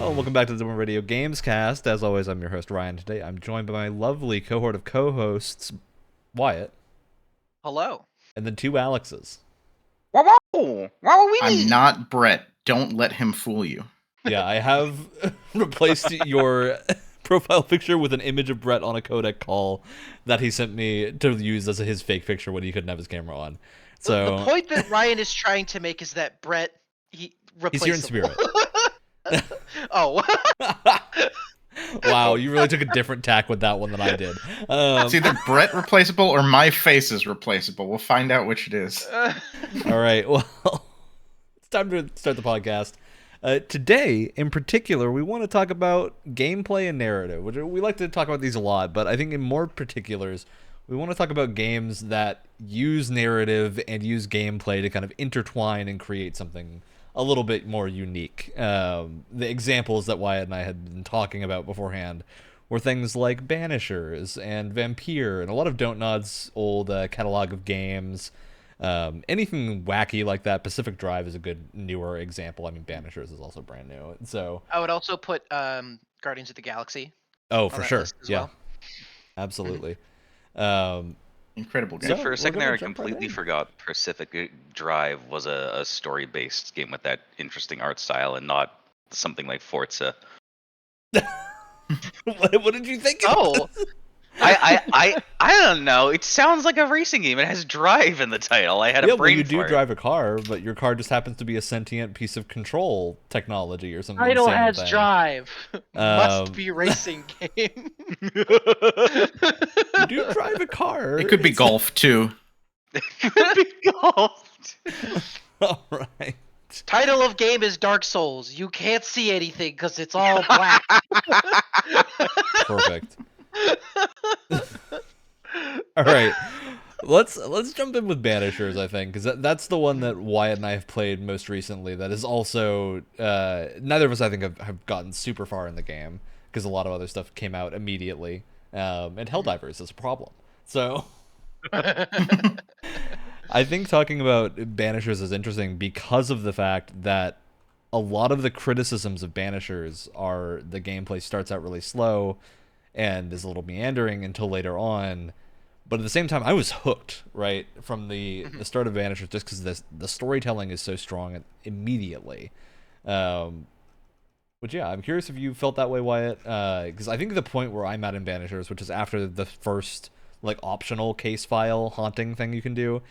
Hello, and welcome back to the Radio Gamescast. As always, I'm your host, Ryan. Today, I'm joined by my lovely cohort of co-hosts, Wyatt, Hello. and then two Alexes. Wow, wow, wow, I'm not Brett. Don't let him fool you. Yeah, I have replaced your profile picture with an image of Brett on a codec call that he sent me to use as his fake picture when he couldn't have his camera on. So the point that Ryan is trying to make is that Brett, he's here in spirit. Oh. Wow, you really took a different tack with that one than I did. It's either Brett replaceable or my face is replaceable. We'll find out which it is. All right, well, it's time to start the podcast. Today, in particular, we want to talk about gameplay and narrative. We like to talk about these a lot, but I think in more particulars, we want to talk about games that use narrative and use gameplay to kind of intertwine and create something a little bit more unique. The examples that Wyatt and I had been talking about beforehand were things like Banishers and Vampire and a lot of Don't Nod's old catalog of games. Anything wacky like that. Pacific Drive is a good newer example. I mean, Banishers is also brand new. So I would also put Guardians of the Galaxy. Oh, for sure. Yeah, well. Absolutely. Incredible game. So, For a second there, I jump right completely in. forgot Pacific Drive was a story-based game with that interesting art style and not something like Forza. What did you think? Oh, I don't know. It sounds like a racing game. It has drive in the title. I had a Yeah, well, brain you do fart. drive a car, but your car just happens to be a sentient piece of control technology or something. title insane has thing. drive. Must Um, be racing game. You do drive a car. It could be It's- golf too. Could be golf. All right. Title of game is Dark Souls. You can't see anything because it's all black. Perfect. All right. Let's jump in with Banishers, I think, because that's the one that Wyatt and I have played most recently. That is also neither of us, I think, have gotten super far in the game because a lot of other stuff came out immediately, and Helldivers is a problem. So I think talking about Banishers is interesting because of the fact that a lot of the criticisms of Banishers are the gameplay starts out really slow and is a little meandering until later on. But at the same time, I was hooked right from the start of Banishers just because the storytelling is so strong immediately. Which, yeah, I'm curious if you felt that way, Wyatt. Because I think the point where I'm at in Banishers, which is after the first like optional case file haunting thing you can do,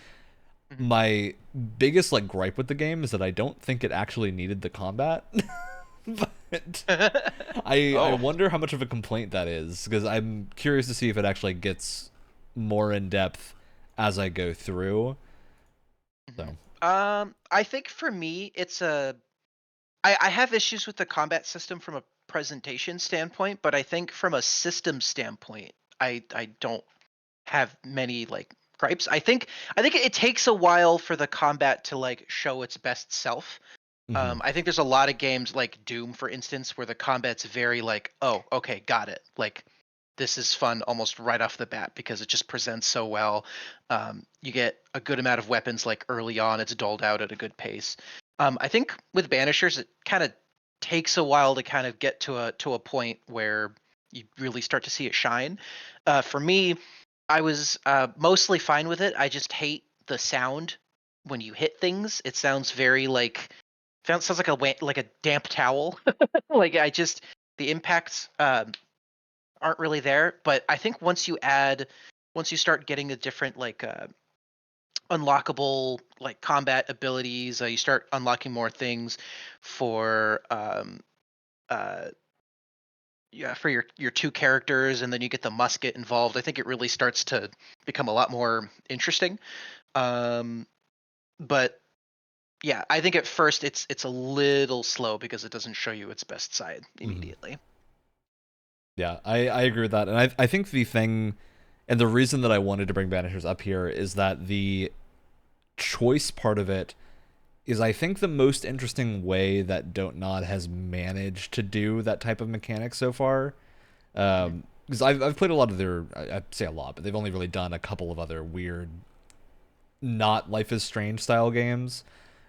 my biggest like gripe with the game is that I don't think it actually needed the combat. But I wonder how much of a complaint that is, because I'm curious to see if it actually gets more in depth as I go through. So I think for me, I have issues with the combat system from a presentation standpoint, but I think from a system standpoint, I don't have many like gripes. I think it takes a while for the combat to like show its best self. I think there's a lot of games like Doom, for instance, where the combat's very like, oh, okay, got it. Like, this is fun almost right off the bat because it just presents so well. You get a good amount of weapons like early on. It's doled out at a good pace. I think with Banishers, it kind of takes a while to kind of get to a point where you really start to see it shine. For me, I was mostly fine with it. I just hate the sound when you hit things. It sounds very like sounds like a damp towel. Like the impacts aren't really there. But I think once you start getting the different like unlockable like combat abilities, you start unlocking more things for for your two characters, and then you get the musket involved. I think it really starts to become a lot more interesting. But yeah, I think at first it's a little slow because it doesn't show you its best side immediately. yeah, I agree with that, and I think the thing, and the reason that I wanted to bring Banishers up here is that the choice part of it is, I think, the most interesting way that Don't Nod has managed to do that type of mechanic so far. Because I've played a lot of their, I say a lot, but they've only really done a couple of other weird, not Life is Strange style games.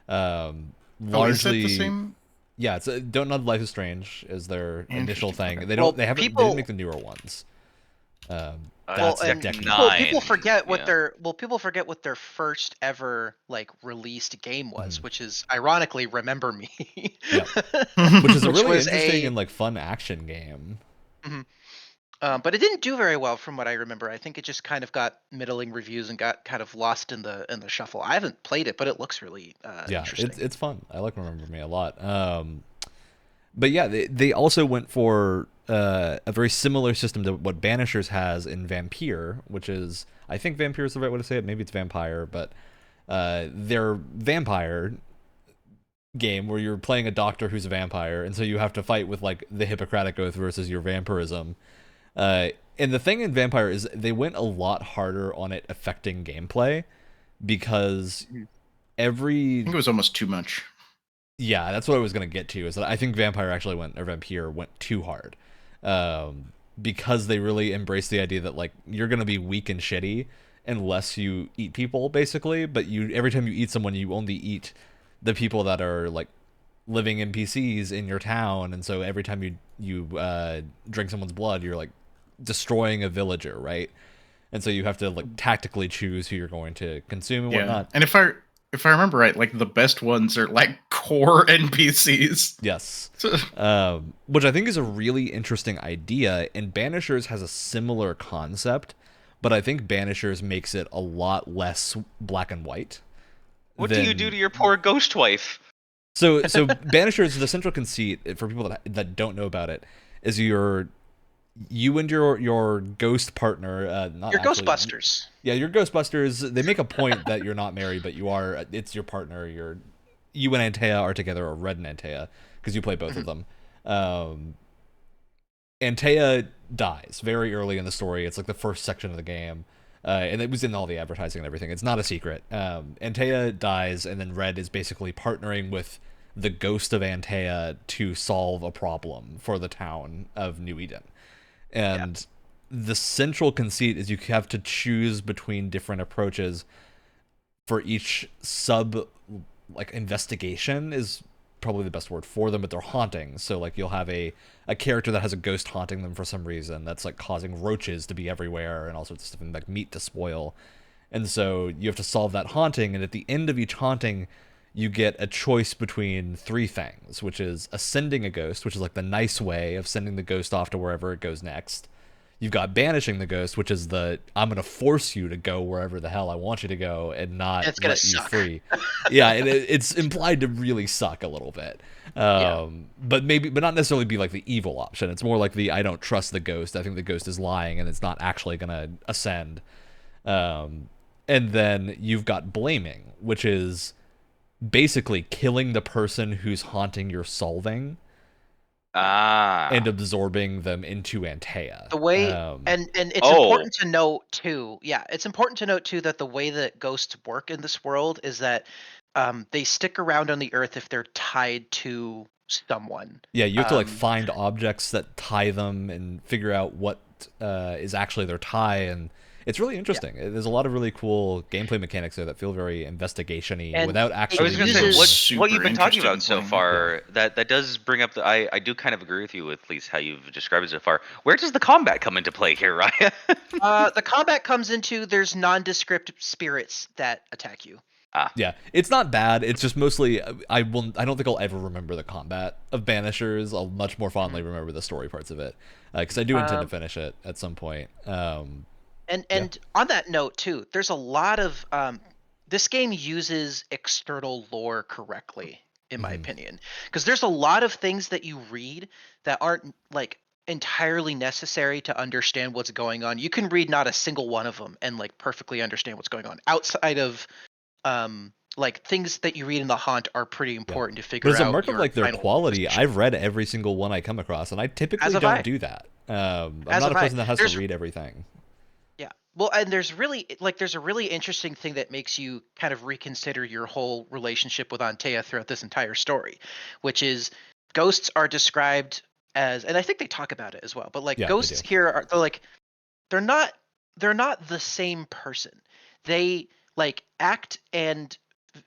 Is that Largely, the same Yeah, it's Don't Nod Life is Strange is their initial Interesting, thing. okay. They Well, don't. They haven't. They people- didn't make the newer ones. Well, That's and Deck people 9, forget what yeah. their first ever like released game was, Mhm. which is ironically Remember Me. Yeah. Which is a Which really was interesting a and like fun action game. but it didn't do very well from what I remember. I think it just kind of got middling reviews and got kind of lost in the shuffle. I haven't played it, but it looks really Yeah, interesting. it's fun. I like Remember Me a lot. But yeah, they also went for a very similar system to what Banishers has in Vampire, which is, I think Vampire is the right way to say it. Maybe it's Vampire, but their vampire game where you're playing a doctor who's a vampire, and so you have to fight with like the Hippocratic Oath versus your vampirism. And the thing in Vampire is they went a lot harder on it affecting gameplay because I every think it was almost too much. yeah, that's what I was gonna get to. Is that I think Vampire went too hard, because they really embraced the idea that like you're gonna be weak and shitty unless you eat people, basically. But you every time you eat someone, you only eat the people that are like living NPCs in your town, and so every time you drink someone's blood, you're like destroying a villager, right? And so you have to like tactically choose who you're going to consume and Yeah, whatnot. and if I remember right, like the best ones are like core NPCs. Yes. Which I think is a really interesting idea, and Banishers has a similar concept, but I think Banishers makes it a lot less black and white. What do you do to your poor ghost wife? So Banishers, the central conceit for people that don't know about it, is you and your ghost partner, not Your actually, Ghostbusters. Yeah, your Ghostbusters. They make a point that you're not married, but you are. It's your partner. You and Antea are together, or Red and Antea, because you play both of them. Antea dies very early in the story. It's like the first section of the game, and it was in all the advertising and everything. It's not a secret. Antea dies, and then Red is basically partnering with the ghost of Antea to solve a problem for the town of New Eden. And the central conceit is you have to choose between different approaches for each like investigation is probably the best word for them, but they're haunting. So like you'll have a character that has a ghost haunting them for some reason that's like causing roaches to be everywhere and all sorts of stuff, and like meat to spoil. And so you have to solve that haunting, and at the end of each haunting you get a choice between three things, which is ascending a ghost, which is like the nice way of sending the ghost off to wherever it goes next. You've got banishing the ghost, which is I'm going to force you to go wherever the hell I want you to go and not It's gonna let you suck. free. Yeah, and it's implied to really suck a little bit. But not necessarily be like the evil option. It's more like I don't trust the ghost. I think the ghost is lying and it's not actually going to ascend. And then you've got blaming, which is basically killing the person who's haunting your solving and absorbing them into Antea. The way and it's important to note too. Yeah, it's important to note too that the way that ghosts work in this world is that they stick around on the earth if they're tied to someone. Yeah, you have to like find objects that tie them and figure out what is actually their tie, and it's really interesting. There's a lot of really cool gameplay mechanics there that feel very investigation-y And without I actually. was going to Super say what you've been talking about so interesting far. That does bring up I do kind of agree with you with at least how you've described it so far. Where does the combat come into play here, Ryan? The combat comes into there's nondescript spirits that attack you. Yeah, it's not bad. It's just mostly I don't think I'll ever remember the combat of Banishers. I'll much more fondly remember the story parts of it, because I do intend to finish it at some point. And on that note too, there's a lot of this game uses external lore correctly, in my opinion, because there's a lot of things that you read that aren't like entirely necessary to understand what's going on. You can read not a single one of them and like perfectly understand what's going on outside of like things that you read in the haunt are pretty important to figure But as out. a mark of your like their final quality, position. I've read every single one I come across, and I typically have don't I. do that. I'm As not a have I. person that has There's- to read everything. Yeah. Well, and there's a really interesting thing that makes you kind of reconsider your whole relationship with Antea throughout this entire story, which is ghosts are described as, and I think they talk about it as well, but like Yeah, they ghosts do. here they're not the same person. They like act and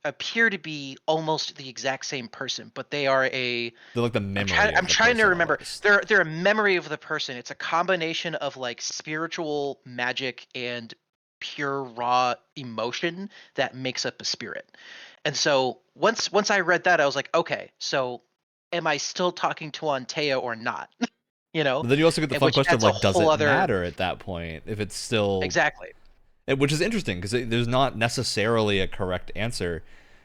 appear to be almost the exact same person, but they are a. They're like the memory. I'm of the trying to person remember. almost. They're a memory of the person. It's a combination of like spiritual magic and pure raw emotion that makes up a spirit. And so once I read that, I was like, okay, so am I still talking to Antea or not? you know, But then you also get the And fun which question of adds a like, does whole it other matter at that point if it's still exactly. which is interesting because there's not necessarily a correct answer.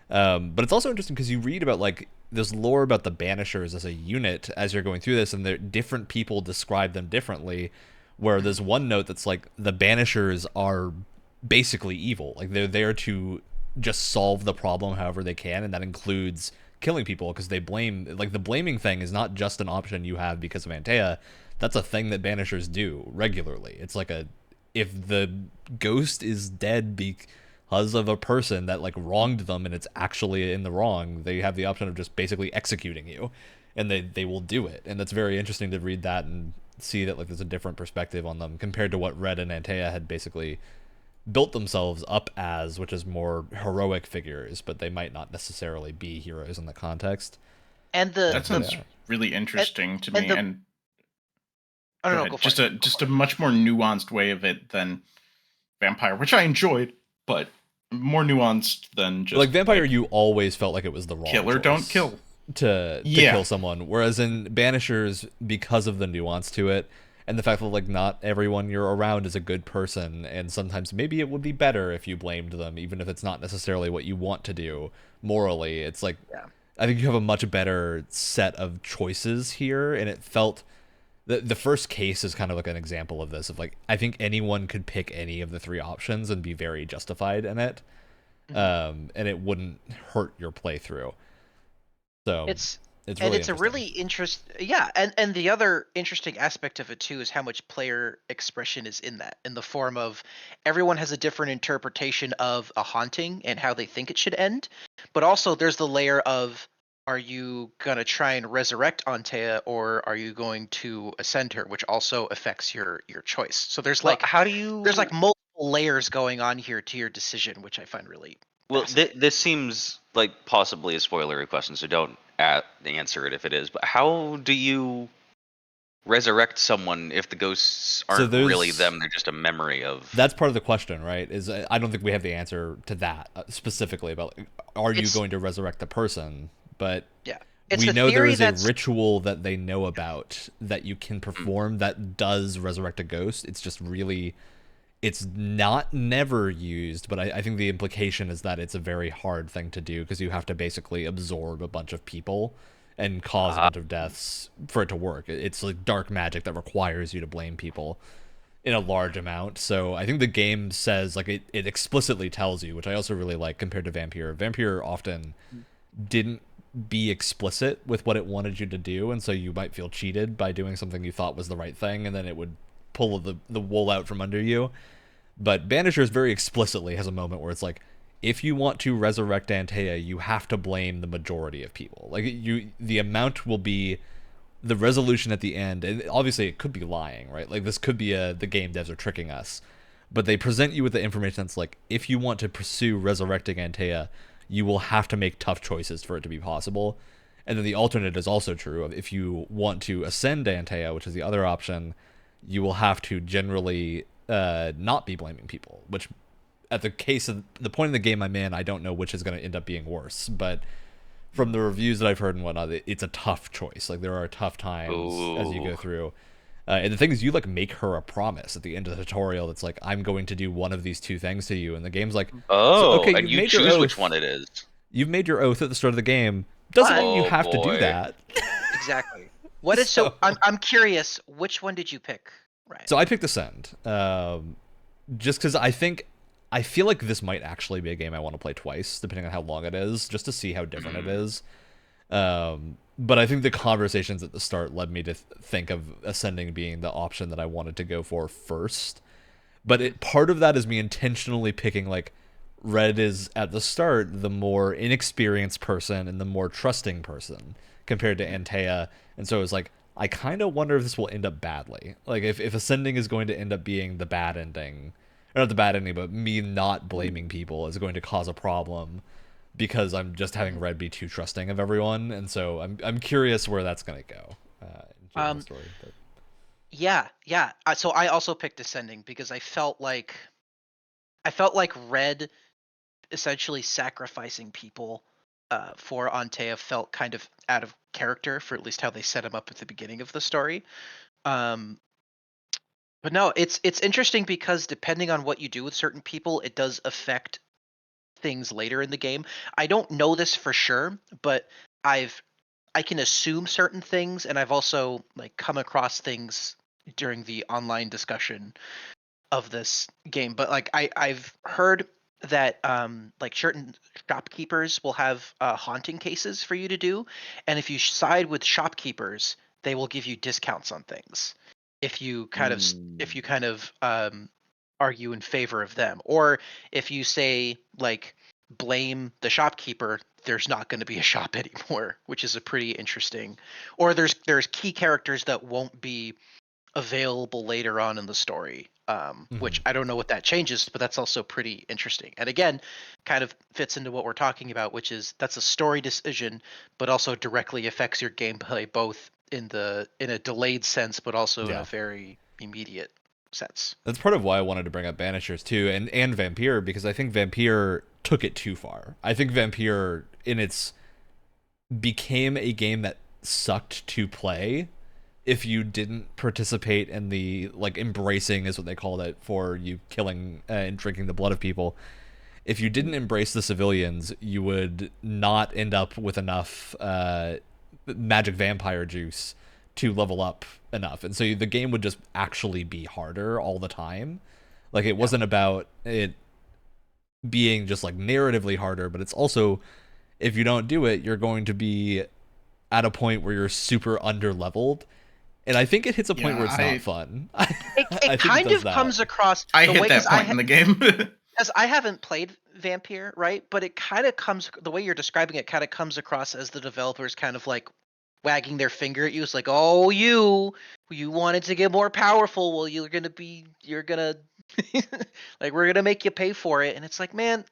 But it's also interesting because you read about like this lore about the Banishers as a unit as you're going through this, and different people describe them differently. Where there's one note that's like the Banishers are basically evil, like they're there to just solve the problem however they can, and that includes killing people because they blame. Like the blaming thing is not just an option you have because of Antea. That's a thing that Banishers do regularly. It's like if the ghost is dead because of a person that like wronged them and it's actually in the wrong, they have the option of just basically executing you, and they will do it. And that's very interesting to read that and see that like there's a different perspective on them compared to what Red and Antea had basically built themselves up as, which is more heroic figures, but they might not necessarily be heroes in the context. And That sounds really interesting to me. And I don't know. ahead. Go for it. Just a much more nuanced way of it than Vampire, which I enjoyed, but more nuanced than just like Vampire. Like, you always felt like it was the wrong killer. Don't kill to kill someone. Whereas in Banishers, because of the nuance to it and the fact that like not everyone you're around is a good person, and sometimes maybe it would be better if you blamed them, even if it's not necessarily what you want to do morally. It's like I think you have a much better set of choices here, and it felt. The first case is kind of like an example of this, of like I think anyone could pick any of the three options and be very justified in it, and it wouldn't hurt your playthrough. So it's a really interesting, and the other interesting aspect of it too is how much player expression is in that, in the form of everyone has a different interpretation of a haunting and how they think it should end, but also there's the layer of, are you going to try and resurrect Antea, or are you going to ascend her, which also affects your choice. So there's there's like multiple layers going on here to your decision, which I find really this seems like possibly a spoilery question, so don't answer it if it is. But how do you resurrect someone if the ghosts aren't really them? They're just a memory of. That's part of the question, right? Is I don't think we have the answer to that specifically about are you going to resurrect the person? But we know there is a ritual that they know about that you can perform that does resurrect a ghost. It's just really, it's not never used, but I think the implication is that it's a very hard thing to do because you have to basically absorb a bunch of people and cause a bunch of deaths for it to work. It's like dark magic that requires you to blame people in a large amount. So I think the game says, like, it explicitly tells you, which I also really like compared to Vampire. Vampire often didn't be explicit with what it wanted you to do, and so you might feel cheated by doing something you thought was the right thing, and then it would pull the wool out from under you. But Banishers very explicitly has a moment where it's like, if you want to resurrect Antea, you have to blame the majority of people. Like, the amount will be the resolution at the end, and obviously it could be lying, right? Like, this could be the game devs are tricking us, but they present you with the information that's like, if you want to pursue resurrecting Antea, you will have to make tough choices for it to be possible. And then the alternate is also true of, if you want to ascend Antea, which is the other option, you will have to generally not be blaming people, which at the case of the point in the game I'm in, I don't know which is going to end up being worse, but from the reviews that I've heard and whatnot, it's a tough choice. Like, there are tough times as you go through. And the thing is, you like make her a promise at the end of the tutorial that's like, I'm going to do one of these two things to you, and the game's like, okay, and you choose which one it is. You've made your oath at the start of the game. Doesn't mean you have to do that. Exactly. What is so? I'm curious. Which one did you pick? Right. So I picked Ascend, just because I feel like this might actually be a game I want to play twice, depending on how long it is, just to see how different it is. But I think the conversations at the start led me to think of Ascending being the option that I wanted to go for first. But part of that is me intentionally picking, like, Red is, at the start, the more inexperienced person and the more trusting person compared to Antea. And so it was like, I kind of wonder if this will end up badly. Like, if Ascending is going to end up being the bad ending, or not the bad ending, but me not blaming people is going to cause a problem, because I'm just having Red be too trusting of everyone, and so I'm curious where that's gonna go in the story. But. Yeah. So I also picked Descending because I felt like Red essentially sacrificing people for Antea felt kind of out of character for at least how they set him up at the beginning of the story. But no, it's interesting because depending on what you do with certain people, it does affect things later in the game. I don't know this for sure, but I can assume certain things, and I've also like come across things during the online discussion of this game. But like I've heard that like certain shopkeepers will have haunting cases for you to do, and if you side with shopkeepers, they will give you discounts on things. If you kind of argue in favor of them, or if you say like blame the shopkeeper, there's not going to be a shop anymore, which is a pretty interesting. Or there's key characters that won't be available later on in the story, which I don't know what that changes, but that's also pretty interesting. And again, kind of fits into what we're talking about, which is that's a story decision, but also directly affects your gameplay, both in a delayed sense, but also in a very immediate sense. That's part of why I wanted to bring up Banishers too, and Vampire, because I think Vampire took it too far. I think Vampire became a game that sucked to play if you didn't participate in the like embracing is what they called it for you killing and drinking the blood of people. If you didn't embrace the civilians, you would not end up with enough magic vampire juice to level up enough, and so the game would just actually be harder all the time. Like it wasn't about it being just like narratively harder, but it's also if you don't do it, you're going to be at a point where you're super under leveled. And I think it hits a point where it's not fun. It kind of comes across. I hit that point in the game. Because I haven't played Vampire, right? But it kind of comes, the way you're describing it kind of comes across as the developers kind of like wagging their finger at you. It's like, oh, you wanted to get more powerful. Well, you're gonna like, we're gonna make you pay for it. And it's like, man,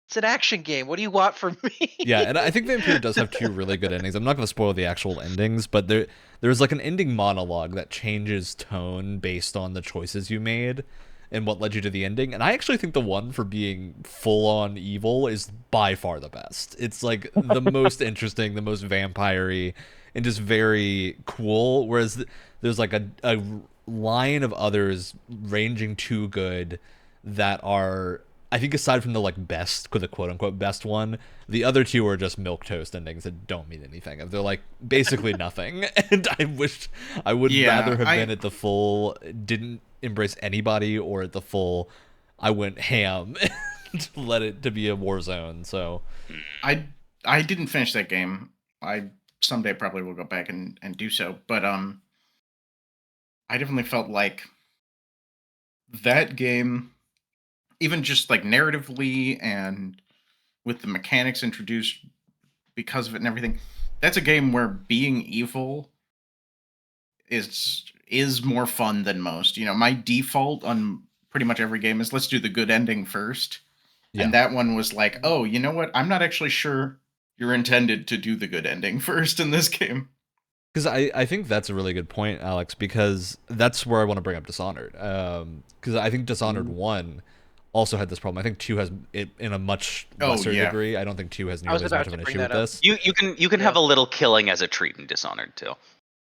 it's an action game. What do you want from me? Yeah, and I think Vampire does have two really good endings. I'm not going to spoil the actual endings, but there's like an ending monologue that changes tone based on the choices you made and what led you to the ending. And I actually think the one for being full-on evil is by far the best. It's like the most interesting, the most vampire-y, and just very cool. Whereas there's like a line of others ranging too good that are... I think aside from the like best, the quote unquote best one, the other two are just milquetoast endings that don't mean anything. They're like basically nothing. And I wish I would rather have been at the full, didn't embrace anybody, or at the full, I went ham and let it to be a war zone. So I didn't finish that game. I someday probably will go back and do so. But I definitely felt like that game, even just like narratively and with the mechanics introduced because of it and everything, that's a game where being evil is more fun than most. You know, my default on pretty much every game is let's do the good ending first. Yeah. And that one was like, oh, you know what? I'm not actually sure you're intended to do the good ending first in this game. Because I think that's a really good point, Alex, because that's where I want to bring up Dishonored. Because I think Dishonored 1 also had this problem. I think 2 has it in a much lesser degree. I don't think 2 has nearly as much of an issue with this. You can have a little killing as a treat in Dishonored too.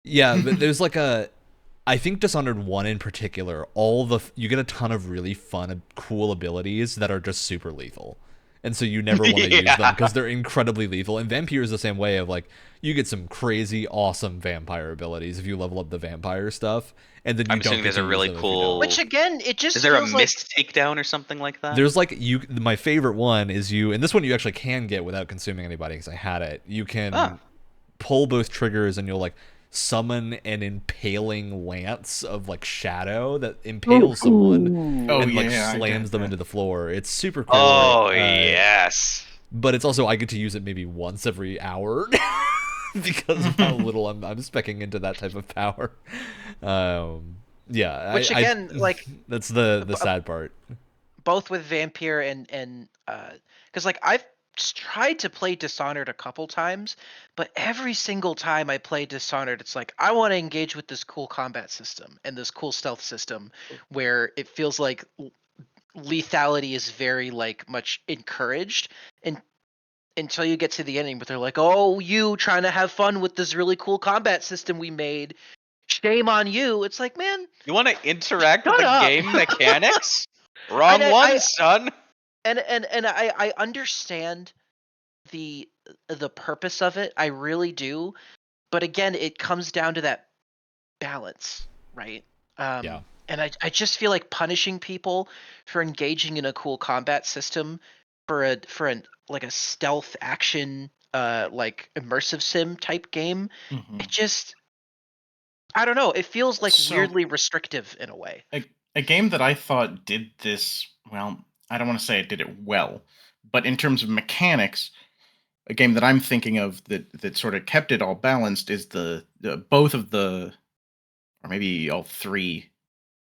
Yeah, but there's like I think Dishonored 1 in particular, you get a ton of really fun, cool abilities that are just super lethal. And so you never want to use them because they're incredibly lethal. And Vampire is the same way of like, you get some crazy, awesome vampire abilities if you level up the vampire stuff. And then you don't get there's a really cool... Which again, it just is there a mist takedown or something like that? There's like, my favorite one is and this one you actually can get without consuming anybody because I had it. You can pull both triggers and you'll like summon an impaling lance of like shadow that impales someone and like slams them into the floor. It's super cool. Oh yes. But it's also I get to use it maybe once every hour because of how little I'm specking into that type of power. Yeah. Which again, like that's the sad part. Both with Vampire and because like I've tried to play Dishonored a couple times, but every single time I play Dishonored, it's like I want to engage with this cool combat system and this cool stealth system where it feels like lethality is very like much encouraged, and until you get to the ending, but they're like, "Oh, you trying to have fun with this really cool combat system we made? Shame on you!" It's like, man, You want to interact with shut the up. game mechanics? Wrong And one, son. I understand the purpose of it. I really do. But again, it comes down to that balance, right? Yeah. And I just feel like punishing people for engaging in a cool combat system for an like a stealth action like immersive sim type game, it just, I don't know, it feels like So- weirdly restrictive in a way. A game that I thought did this, well, I don't want to say it did it well, but in terms of mechanics, a game that I'm thinking of that sort of kept it all balanced is the both of the, or maybe all three,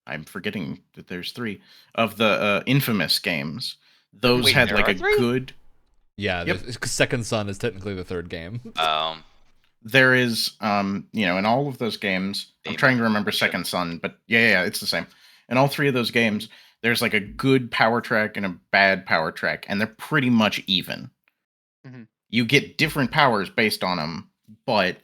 I'm forgetting that there's three, of the Infamous games. Those Wait, had there like are a three? good... Yeah, Yep. the Second Son is technically the third game. There is, in all of those games, I'm Amen. trying to remember Second Son, but yeah, it's the same. In all three of those games, there's like a good power track and a bad power track, and they're pretty much even. Mhm. You get different powers based on them, but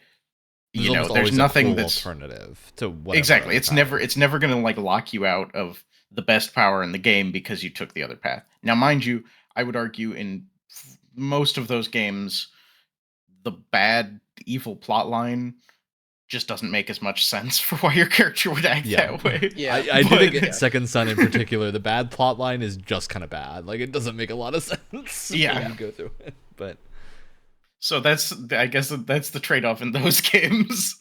Almost there's always nothing a cool that's alternative to whatever exactly. other It's never going to like lock you out of the best power in the game because you took the other path. Now, mind you, I would argue in most of those games, the bad evil plot line just doesn't make as much sense for why your character would act that way. Yeah. I do think But- Second Son in particular, the bad plot line is just kind of bad. Like, it doesn't make a lot of sense Yeah. when you go through it. But So I guess that's the trade-off in those games.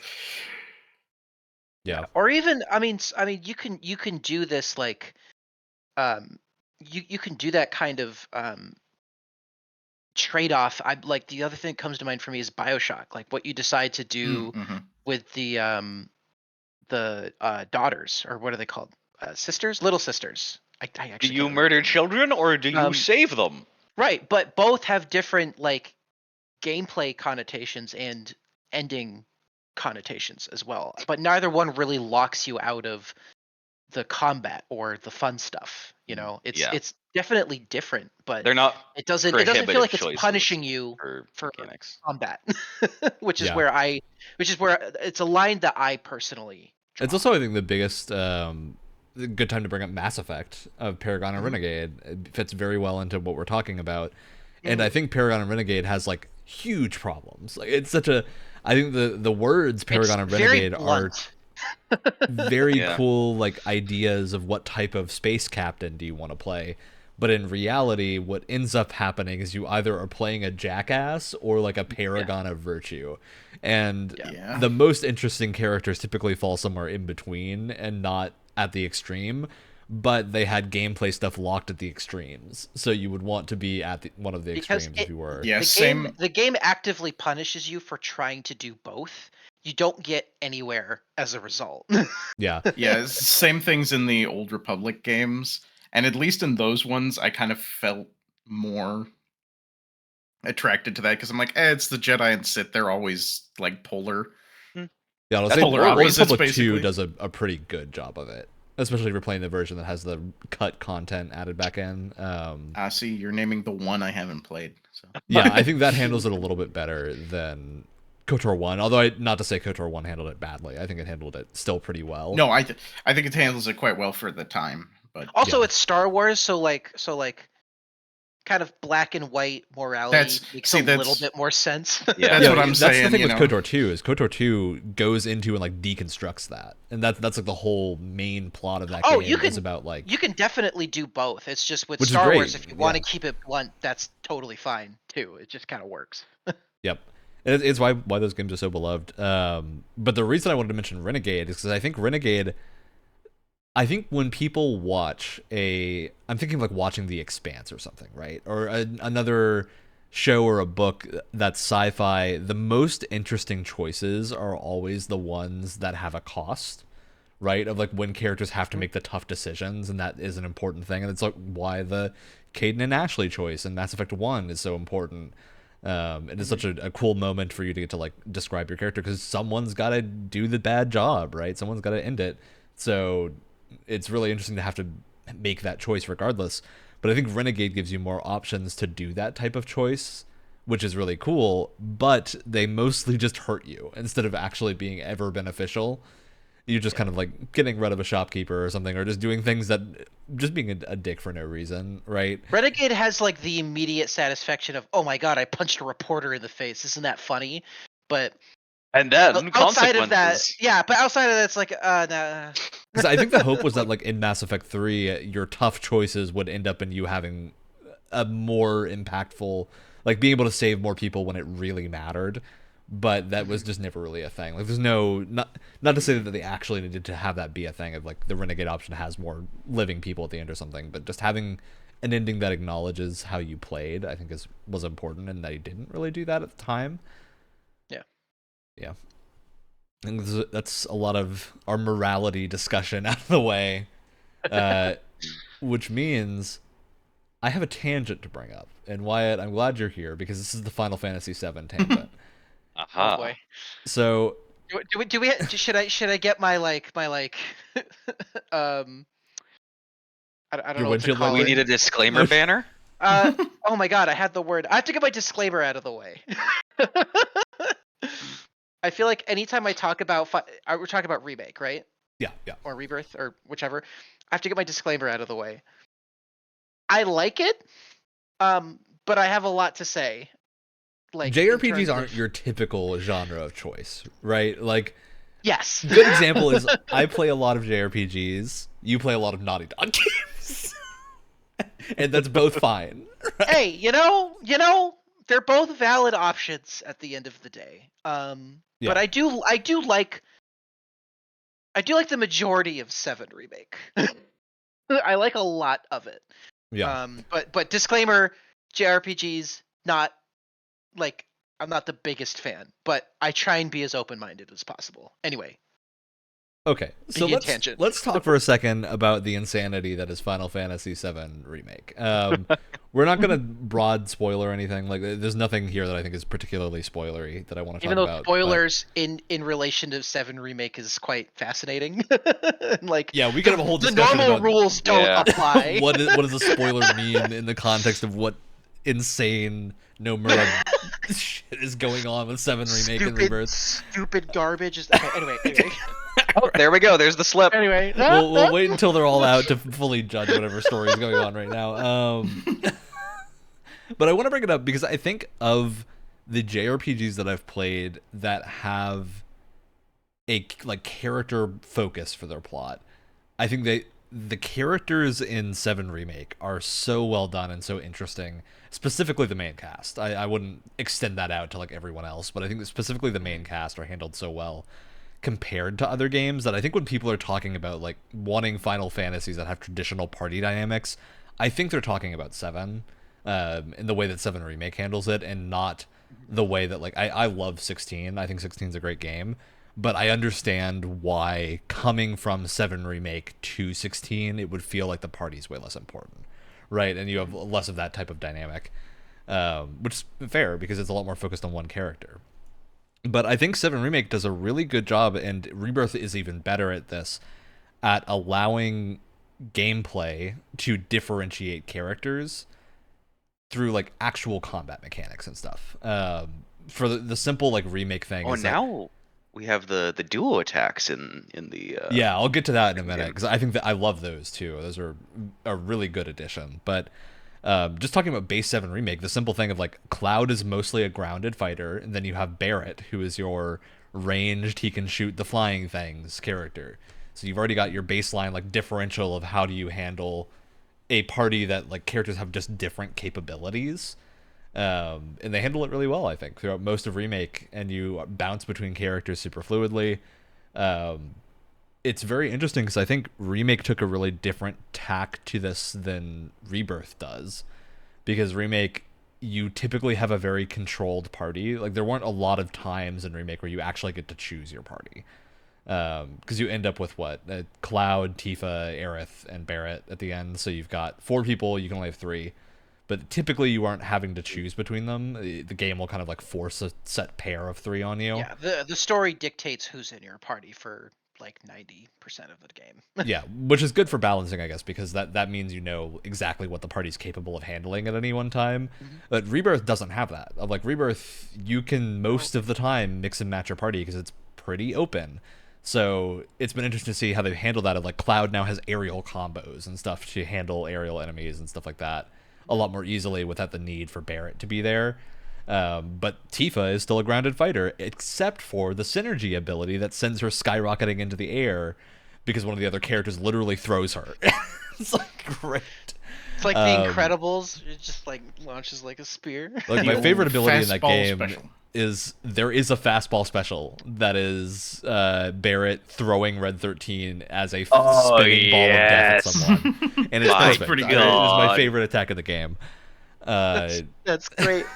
yeah, Or even, I mean you can do this like you can do that kind of trade-off. I like, the other thing that comes to mind for me is BioShock, like what you decide to do Mm-hmm. with the daughters, or what are they called? Sisters, little sisters. I Do actually you can't murder remember. children or do you save them? Right, but both have different like gameplay connotations and ending connotations as well. But neither one really locks you out of the combat or the fun stuff. It's definitely different, but They're not it doesn't feel prohibitive like it's choices punishing you for for mechanics. combat, which is Yeah. where it's a line that I personally draw. it's also, I think, the biggest good time to bring up Mass Effect of Paragon and Renegade. It fits very well into what we're talking about. And I think Paragon and Renegade has like huge problems. Like, it's such a, I think the words Paragon and It's very Renegade are blunt. very Yeah. cool, like, ideas of what type of space captain do you want to play. But in reality, what ends up happening is you either are playing a jackass or like a paragon of virtue. And Yeah. the most interesting characters typically fall somewhere in between and not at the extreme. But they had gameplay stuff locked at the extremes, so you would want to be at the, one of the Because extremes if you were. Yeah, The game actively punishes you for trying to do both. You don't get anywhere as a result. Yeah. Yeah, it's the same things in the Old Republic games, and at least in those ones, I kind of felt more attracted to that because I'm like, it's the Jedi and Sith. They're always like polar. Yeah, I'll That's say polar Old opposites, Republic 2 basically. does a pretty good job of it. Especially if you're playing the version that has the cut content added back in. See, you're naming the one I haven't played. So. Yeah, I think that handles it a little bit better than KOTOR 1. Although, not to say KOTOR 1 handled it badly. I think it handled it still pretty well. No, I think it handles it quite well for the time. But Also, Yeah. it's Star Wars, so kind of black and white morality makes a little bit more sense. Yeah. That's what I'm that's saying. the thing you with know? KOTOR 2 is KOTOR 2 goes into and like deconstructs that. And that's like the whole main plot of that Oh, game you can- is about like... You can definitely do both. It's just with Which is Star great, Wars, if you want to yeah. keep it blunt, that's totally fine too. It just kind of works. Yep. It's why those games are so beloved. But the reason I wanted to mention Renegade is because I think Renegade... I think when people watch I'm thinking of like watching The Expanse or something, right? Or another show or a book that's sci-fi. The most interesting choices are always the ones that have a cost, right? Of like when characters have to make the tough decisions, and that is an important thing, and it's like why the Caden and Ashley choice in Mass Effect 1 is so important. It is such a cool moment for you to get to like describe your character, because someone's got to do the bad job, right? Someone's got to end it. So it's really interesting to have to make that choice regardless. But I think Renegade gives you more options to do that type of choice, which is really cool, but they mostly just hurt you instead of actually being ever beneficial. You're just kind of like getting rid of a shopkeeper or something, or just doing things that just being a dick for no reason, right? Renegade has like the immediate satisfaction of, oh my god, I punched a reporter in the face. Isn't that funny? But And then outside of that, consequences. yeah, but outside of that, it's like, nah. Because I think the hope was that like in Mass Effect 3, your tough choices would end up in you having a more impactful, like being able to save more people when it really mattered. But that was just never really a thing. Like, there's not to say that they actually needed to have that be a thing of like the Renegade option has more living people at the end or something. But just having an ending that acknowledges how you played, I think was important, and that he didn't really do that at the time. Yeah. And that's a lot of our morality discussion out of the way, which means I have a tangent to bring up. And Wyatt, I'm glad you're here because this is the Final Fantasy VII tangent. Oh boy. So do we should I get my I don't know what to call We it. need a disclaimer banner. Oh my god, I had the word. I have to get my disclaimer out of the way. I feel like anytime I talk about we're talking about remake, right? Yeah. Or Rebirth or whichever. I have to get my disclaimer out of the way. I like it, but I have a lot to say. Like JRPGs aren't your typical genre of choice, right? Like, yes. Good example is I play a lot of JRPGs. You play a lot of Naughty Dog games, and that's both fine. Right? Hey, you know, they're both valid options at the end of the day. Yeah. But I do like the majority of 7 Remake. I like a lot of it. Yeah. But disclaimer, JRPGs not like I'm not the biggest fan, but I try and be as open-minded as possible. Anyway. Okay, so tangent. let's talk for a second about the insanity that is Final Fantasy VII Remake. We're not going to broad spoiler anything. Like, there's nothing here that I think is particularly spoilery that I want to talk about. Even though spoilers in relation to 7 Remake is quite fascinating. Like, yeah, we could have a whole the discussion normal about rules don't apply. what does a spoiler mean in the context of what insane Nomura shit is going on with 7 Remake and Rebirth. Stupid garbage. Okay, anyway. Oh, there we go. There's the slip. Anyway, we'll wait until they're all out to fully judge whatever story is going on right now. But I want to bring it up because I think of the JRPGs that I've played that have a like character focus for their plot. I think the characters in 7 Remake are so well done and so interesting. Specifically the main cast. I wouldn't extend that out to like everyone else, but I think that specifically the main cast are handled so well compared to other games that I think when people are talking about like wanting Final Fantasies that have traditional party dynamics, I think they're talking about 7 in the way that 7 Remake handles it, and not the way that like I love 16. I think 16 is a great game, but I understand why coming from 7 Remake to 16 it would feel like the party's way less important, right? And you have less of that type of dynamic, which is fair because it's a lot more focused on one character. But I think 7 Remake does a really good job, and Rebirth is even better at this, at allowing gameplay to differentiate characters through like actual combat mechanics and stuff. For the simple like remake thing. Oh, now we have the duo attacks in the. Yeah, I'll get to that in a minute because I think that I love those too. Those are a really good addition. But just talking about base 7 Remake, the simple thing of like Cloud is mostly a grounded fighter, and then you have Barrett, who is your ranged, he can shoot the flying things character. So you've already got your baseline like differential of how do you handle a party that like characters have just different capabilities. And they handle it really well, I think, throughout most of Remake, and you bounce between characters super fluidly. It's very interesting because I think Remake took a really different tack to this than Rebirth does, because Remake, you typically have a very controlled party. Like, there weren't a lot of times in Remake where you actually get to choose your party. because you end up with what? Cloud, Tifa, Aerith, and Barrett at the end. So you've got 4 people. You can only have 3. But typically you aren't having to choose between them. The game will kind of like force a set pair of 3 on you. Yeah, the story dictates who's in your party for like 90% of the game. Yeah, which is good for balancing, I guess, because that means you know exactly what the party's capable of handling at any one time. But Rebirth doesn't have that. Like Rebirth, you can most of the time mix and match your party because it's pretty open. So it's been interesting to see how they handle that. Like Cloud now has aerial combos and stuff to handle aerial enemies and stuff like that a lot more easily without the need for Barrett to be there. But Tifa is still a grounded fighter, except for the synergy ability that sends her skyrocketing into the air because one of the other characters literally throws her. It's like great. It's like the Incredibles. It just like launches like a spear. Like my favorite ability in that game special. is there is a fastball special that is Barrett throwing Red 13 as a spinning ball of death at someone, and it's perfect. Pretty good. It is my favorite attack of the game. That's great.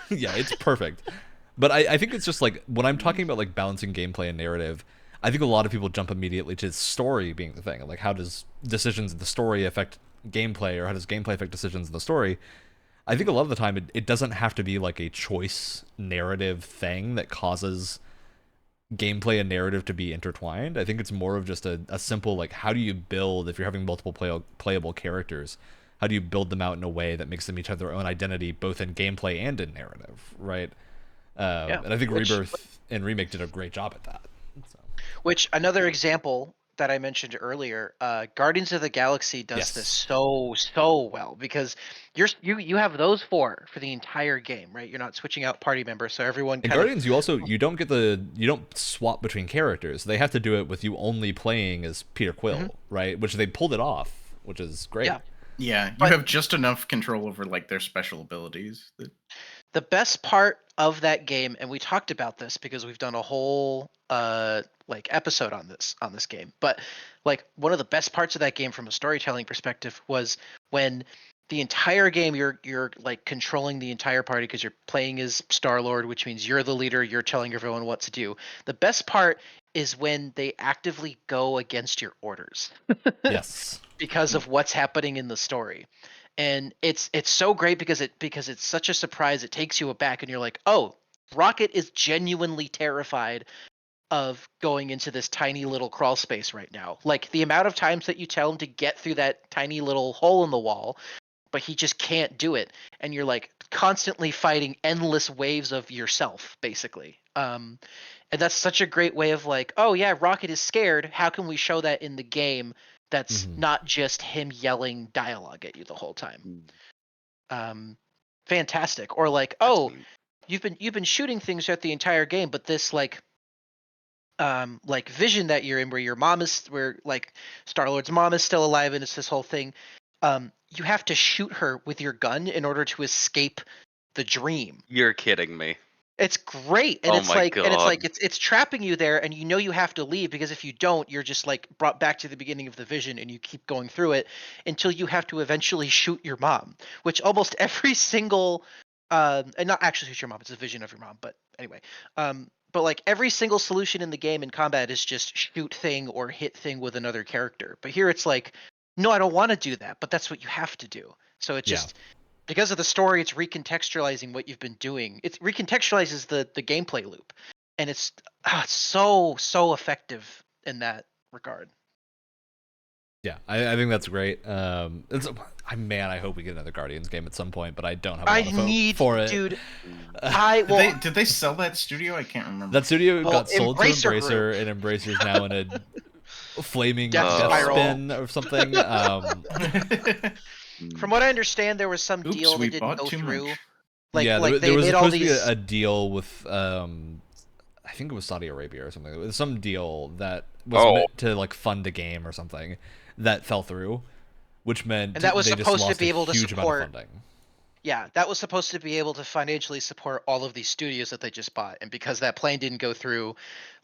Yeah, it's perfect. But I think it's just like when I'm talking about like balancing gameplay and narrative, I think a lot of people jump immediately to story being the thing. Like how does decisions in the story affect gameplay, or how does gameplay affect decisions in the story? I think a lot of the time it doesn't have to be like a choice narrative thing that causes gameplay and narrative to be intertwined. I think it's more of just a simple like how do you build, if you're having multiple playable characters, how do you build them out in a way that makes them each have their own identity both in gameplay and in narrative, right? And I think Rebirth and Remake did a great job at that. So. Which another example that I mentioned earlier, Guardians of the Galaxy does this so well because you have those 4 for the entire game, right? You're not switching out party members, so everyone. In Guardians, you don't swap between characters. They have to do it with you only playing as Peter Quill, right? Which they pulled it off, which is great. Yeah, you have just enough control over like their special abilities. The best part of that game, and we talked about this because we've done a whole like episode on this game, but like one of the best parts of that game from a storytelling perspective was when the entire game you're like controlling the entire party because you're playing as Star-Lord, which means you're the leader, you're telling everyone what to do. The best part is when they actively go against your orders. Yes. Because of what's happening in the story. And it's so great because it's such a surprise. It takes you aback and you're like, oh, Rocket is genuinely terrified of going into this tiny little crawl space right now. Like the amount of times that you tell him to get through that tiny little hole in the wall, but he just can't do it. And you're like constantly fighting endless waves of yourself, basically. And that's such a great way of like, oh yeah, Rocket is scared. How can we show that in the game? That's not just him yelling dialogue at you the whole time. Fantastic. Or like, oh, you've been shooting things throughout the entire game, but this like vision that you're in where like Star-Lord's mom is still alive and it's this whole thing. You have to shoot her with your gun in order to escape the dream. You're kidding me. It's great, and God. it's trapping you there, and you know you have to leave because if you don't, you're just like brought back to the beginning of the vision, and you keep going through it until you have to eventually shoot your mom. Which almost every single, and not actually shoot your mom, it's a vision of your mom, but anyway, but like every single solution in the game in combat is just shoot thing or hit thing with another character. But here it's like, no, I don't want to do that, but that's what you have to do. So it just. Because of the story, it's recontextualizing what you've been doing. It recontextualizes the gameplay loop, and it's so effective in that regard. Yeah, I think that's great. I hope we get another Guardians game at some point, but I don't have a lot of hope for it. Dude. Did they sell that studio? I can't remember. That studio got sold to Embracer Embracer, and Embracer's now in a flaming Death death spiral. spin or something. From what I understand, there was some deal that we didn't bought go too through. much. There was they made all supposed to be these. a deal with, I think it was Saudi Arabia or something. It was some deal that was meant to like fund a game or something that fell through, which meant And that was they just supposed to lost be a able to huge amount support- of funding. Yeah, that was supposed to be able to financially support all of these studios that they just bought, and because that plan didn't go through,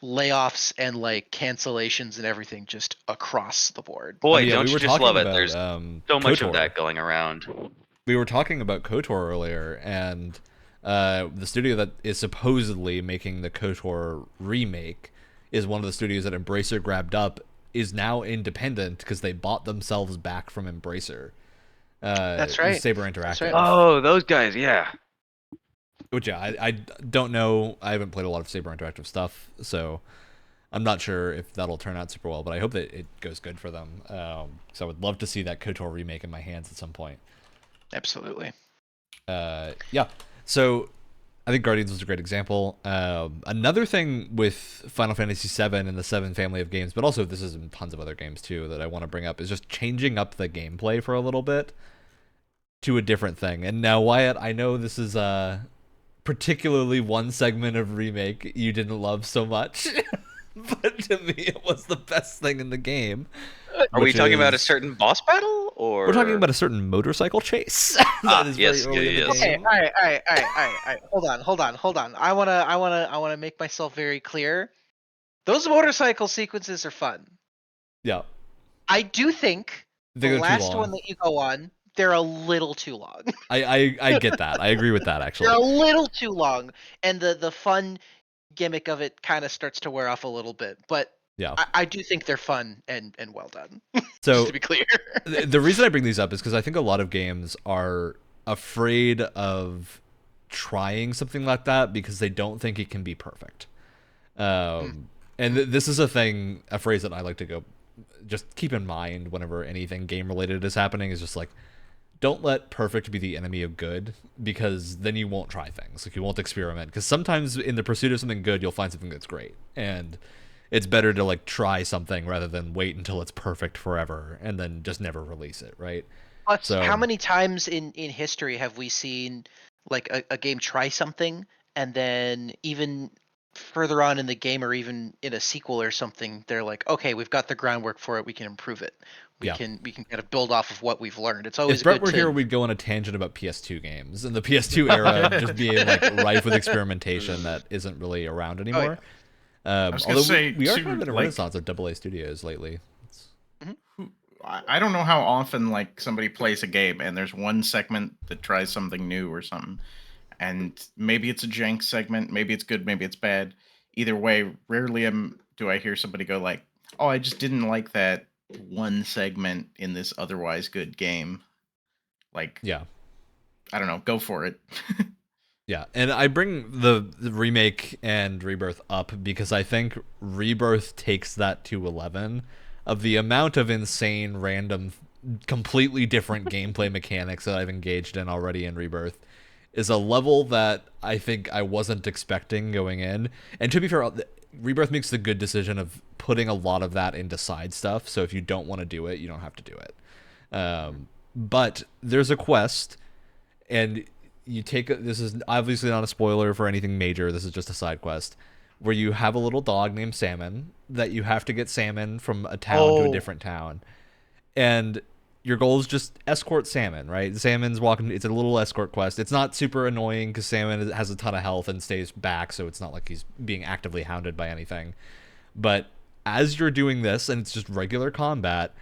layoffs and like cancellations and everything just across the board. Boy, Yeah, don't we you were just talking love it? about, There's so much of KOTOR. that going around. We were talking about KOTOR earlier, and the studio that is supposedly making the KOTOR remake is one of the studios that Embracer grabbed up is now independent because they bought themselves back from Embracer. That's right. Saber Interactive. That's right. Oh, those guys, yeah. Which, yeah, I don't know. I haven't played a lot of Saber Interactive stuff, so I'm not sure if that'll turn out super well, but I hope that it goes good for them. So I would love to see that KOTOR remake in my hands at some point. Absolutely. Yeah. So I think Guardians was a great example. Another thing with Final Fantasy VII and the 7 family of games, but also this is in tons of other games too that I want to bring up, is just changing up the gameplay for a little bit to a different thing. And now, Wyatt, I know this is particularly one segment of Remake you didn't love so much, but to me it was the best thing in the game. Are we talking about a certain boss battle, or we're talking about a certain motorcycle chase? Yes. Okay, all right. Hold on. I wanna make myself very clear. Those motorcycle sequences are fun. Yeah. I do think the last one that you go on, they're a little too long. I get that. I agree with that, actually. They're a little too long, and the fun gimmick of it kind of starts to wear off a little bit. But yeah, I do think they're fun and well done. So just to be clear, the reason I bring these up is because I think a lot of games are afraid of trying something like that because they don't think it can be perfect. And this is a phrase that I like to just keep in mind whenever anything game related is happening, is just like, don't let perfect be the enemy of good, because then you won't try things. Like, you won't experiment, because sometimes in the pursuit of something good, you'll find something that's great. And it's better to like try something rather than wait until it's perfect forever and then just never release it, right? Plus, how many times in history have we seen like a game try something and then even further on in the game or even in a sequel or something, they're like, okay, we've got the groundwork for it, we can improve it. We can kind of build off of what we've learned. It's always if Brett good were here, we'd go on a tangent about PS2 games and the PS2 era just being like rife with experimentation that isn't really around anymore. I was gonna say, we are kind of in a renaissance of AA studios lately. I don't know how often like somebody plays a game and there's one segment that tries something new or something, and maybe it's a jank segment, maybe it's good, maybe it's bad. Either way, rarely do I hear somebody go like, "Oh, I just didn't like that one segment in this otherwise good game." Like, yeah, I don't know, go for it. Yeah, and I bring the remake and Rebirth up because I think Rebirth takes that to 11 of the amount of insane, random, completely different gameplay mechanics that I've engaged in already in Rebirth is a level that I think I wasn't expecting going in. And to be fair, Rebirth makes the good decision of putting a lot of that into side stuff, so if you don't want to do it, you don't have to do it. But there's a quest, and you take this is obviously not a spoiler for anything major, this is just a side quest where you have a little dog named Salmon that you have to get Salmon from a town to a different town, and your goal is just escort Salmon, right? Salmon's walking, it's a little escort quest. It's not super annoying because Salmon has a ton of health and stays back, so it's not like he's being actively hounded by anything. But as you're doing this, and it's just regular combat,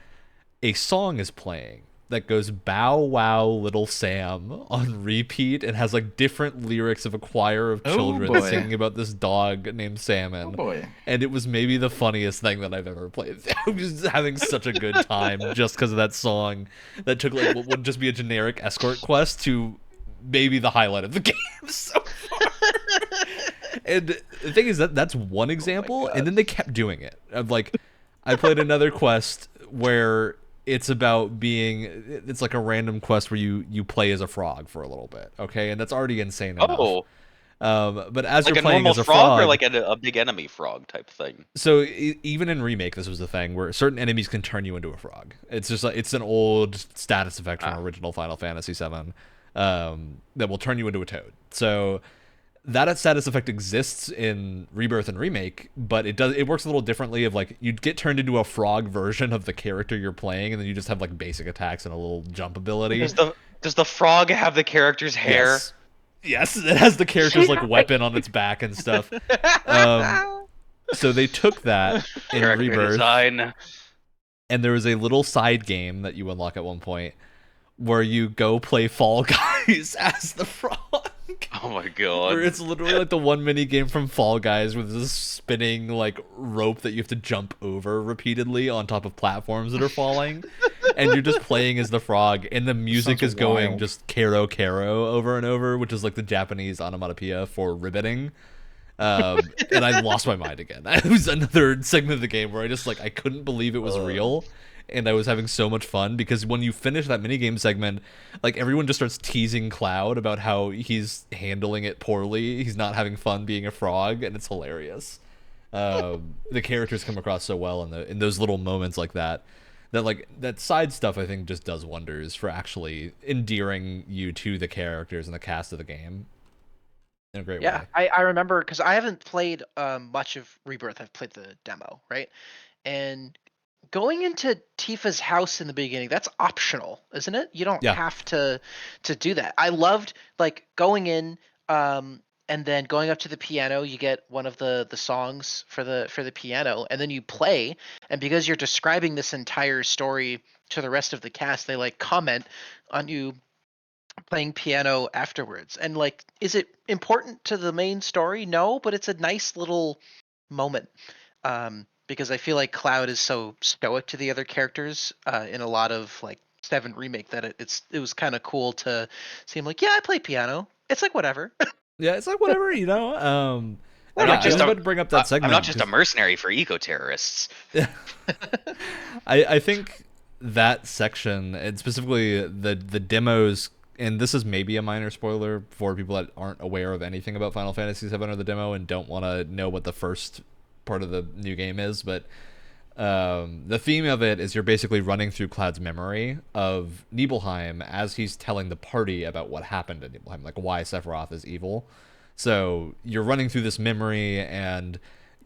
a song is playing that goes "Bow Wow Little Sam" on repeat and has like different lyrics of a choir of children singing about this dog named Salmon. Oh boy. And it was maybe the funniest thing that I've ever played. I was having such a good time just because of that song that took like what would just be a generic escort quest to maybe the highlight of the game so far. And the thing is that's one example, and then they kept doing it. Of like, I played another quest where it's like a random quest where you play as a frog for a little bit, okay? And that's already insane enough. But as like you're playing as a frog or like a big enemy frog type thing. So even in Remake, this was the thing where certain enemies can turn you into a frog. It's just like, it's an old status effect from original Final Fantasy VII that will turn you into a toad. So that status effect exists in Rebirth and Remake, but it works a little differently. Of like, you'd get turned into a frog version of the character you're playing, and then you just have like basic attacks and a little jump ability. Does the frog have the character's hair? Yes, it has the character's like weapon on its back and stuff. So they took that in Rebirth design. And there was a little side game that you unlock at one point where you go play Fall Guys as the frog. Oh my god. Where it's literally like the one mini game from Fall Guys with this spinning like rope that you have to jump over repeatedly on top of platforms that are falling, and you're just playing as the frog, and the music Sounds is going wild. just kero kero over and over, which is like the Japanese onomatopoeia for ribbiting. And I lost my mind again. It was another segment of the game where I couldn't believe it was real, and I was having so much fun because when you finish that minigame segment, like everyone just starts teasing Cloud about how he's handling it poorly. He's not having fun being a frog, and it's hilarious. The characters come across so well in those little moments like that. That side stuff I think just does wonders for actually endearing you to the characters and the cast of the game in a great way. Yeah, I remember because I haven't played much of Rebirth. I've played the demo, right? And going into Tifa's house in the beginning, that's optional, isn't it? You don't Yeah. have to do that. I loved like going in and then going up to the piano, you get one of the songs for the piano, and then you play, and because you're describing this entire story to the rest of the cast, they like comment on you playing piano afterwards. And like, is it important to the main story? No, but it's a nice little moment. Because I feel like Cloud is so stoic to the other characters in a lot of like 7 remake that it was kind of cool to see him like, yeah, I play piano. It's like whatever. Yeah, it's like whatever, you know. I'm Yeah, not I just was a- about to bring up that segment. I'm not just a mercenary for eco-terrorists. I think that section, and specifically the demos, and this is maybe a minor spoiler for people that aren't aware of anything about Final Fantasy VII or the demo and don't want to know what the first part of the new game is, but the theme of it is you're basically running through Cloud's memory of Nibelheim as he's telling the party about what happened in Nibelheim, like why Sephiroth is evil. So you're running through this memory, and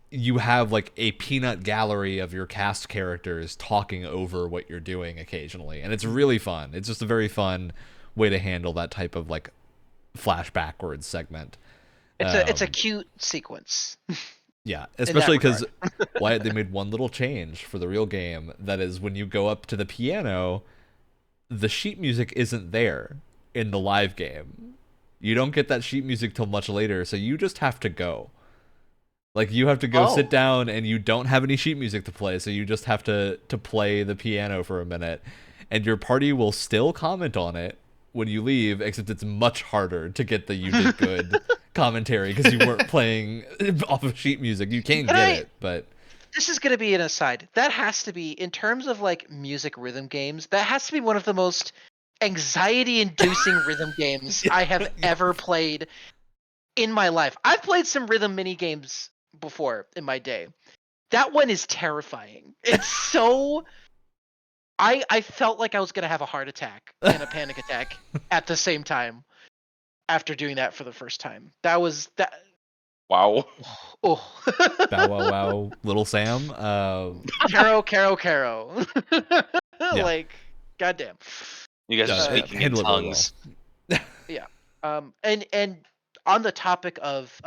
you have like a peanut gallery of your cast characters talking over what you're doing occasionally, and it's really fun. It's just a very fun way to handle that type of like flash backwards segment. It's a cute sequence. Yeah, that especially because regard. they made one little change for the real game. That is, when you go up to the piano, the sheet music isn't there in the live game. You don't get that sheet music till much later, so you just have to go. Like, you have to go sit down, and you don't have any sheet music to play, so you just have to play the piano for a minute. And your party will still comment on it when you leave, except it's much harder to get the "you did good" commentary because you weren't playing off of sheet music. You can get it, but This is going to be an aside. That has to be, in terms of like music rhythm games, that has to be one of the most anxiety-inducing rhythm games I have ever played in my life. I've played some rhythm mini games before in my day. That one is terrifying. It's so I felt like I was going to have a heart attack and a panic attack at the same time after doing that for the first time. That was that. Wow. Oh. Bow Wow Wow, Little Sam. Caro. Yeah. Like, goddamn. You guys are speaking in handle it really tongues. well. Yeah. And on the topic of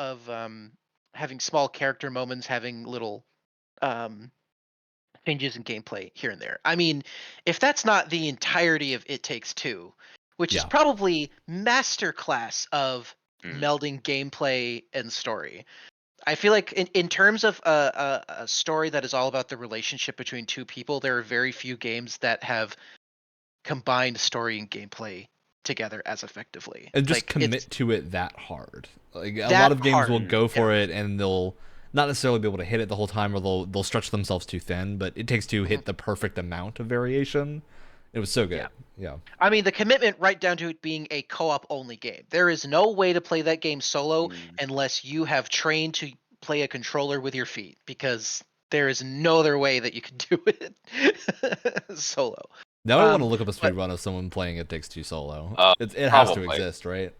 having small character moments, having little changes in gameplay here and there. I mean, if that's not the entirety of It Takes Two, which is Yeah. probably masterclass of melding gameplay and story. I feel like in terms of a story that is all about the relationship between two people, there are very few games that have combined story and gameplay together as effectively. And just Like, commit to it that hard. Like, a that lot of games will hard, go for it, and they'll not necessarily be able to hit it the whole time, or they'll stretch themselves too thin. But It Takes Two hit the perfect amount of variation. It was so good. Yeah. I mean, the commitment right down to it being a co-op only game. There is no way to play that game solo unless you have trained to play a controller with your feet, because there is no other way that you can do it solo. Now I want to look up a speedrun of someone playing It Takes Two solo. It has to Probably. exist, right?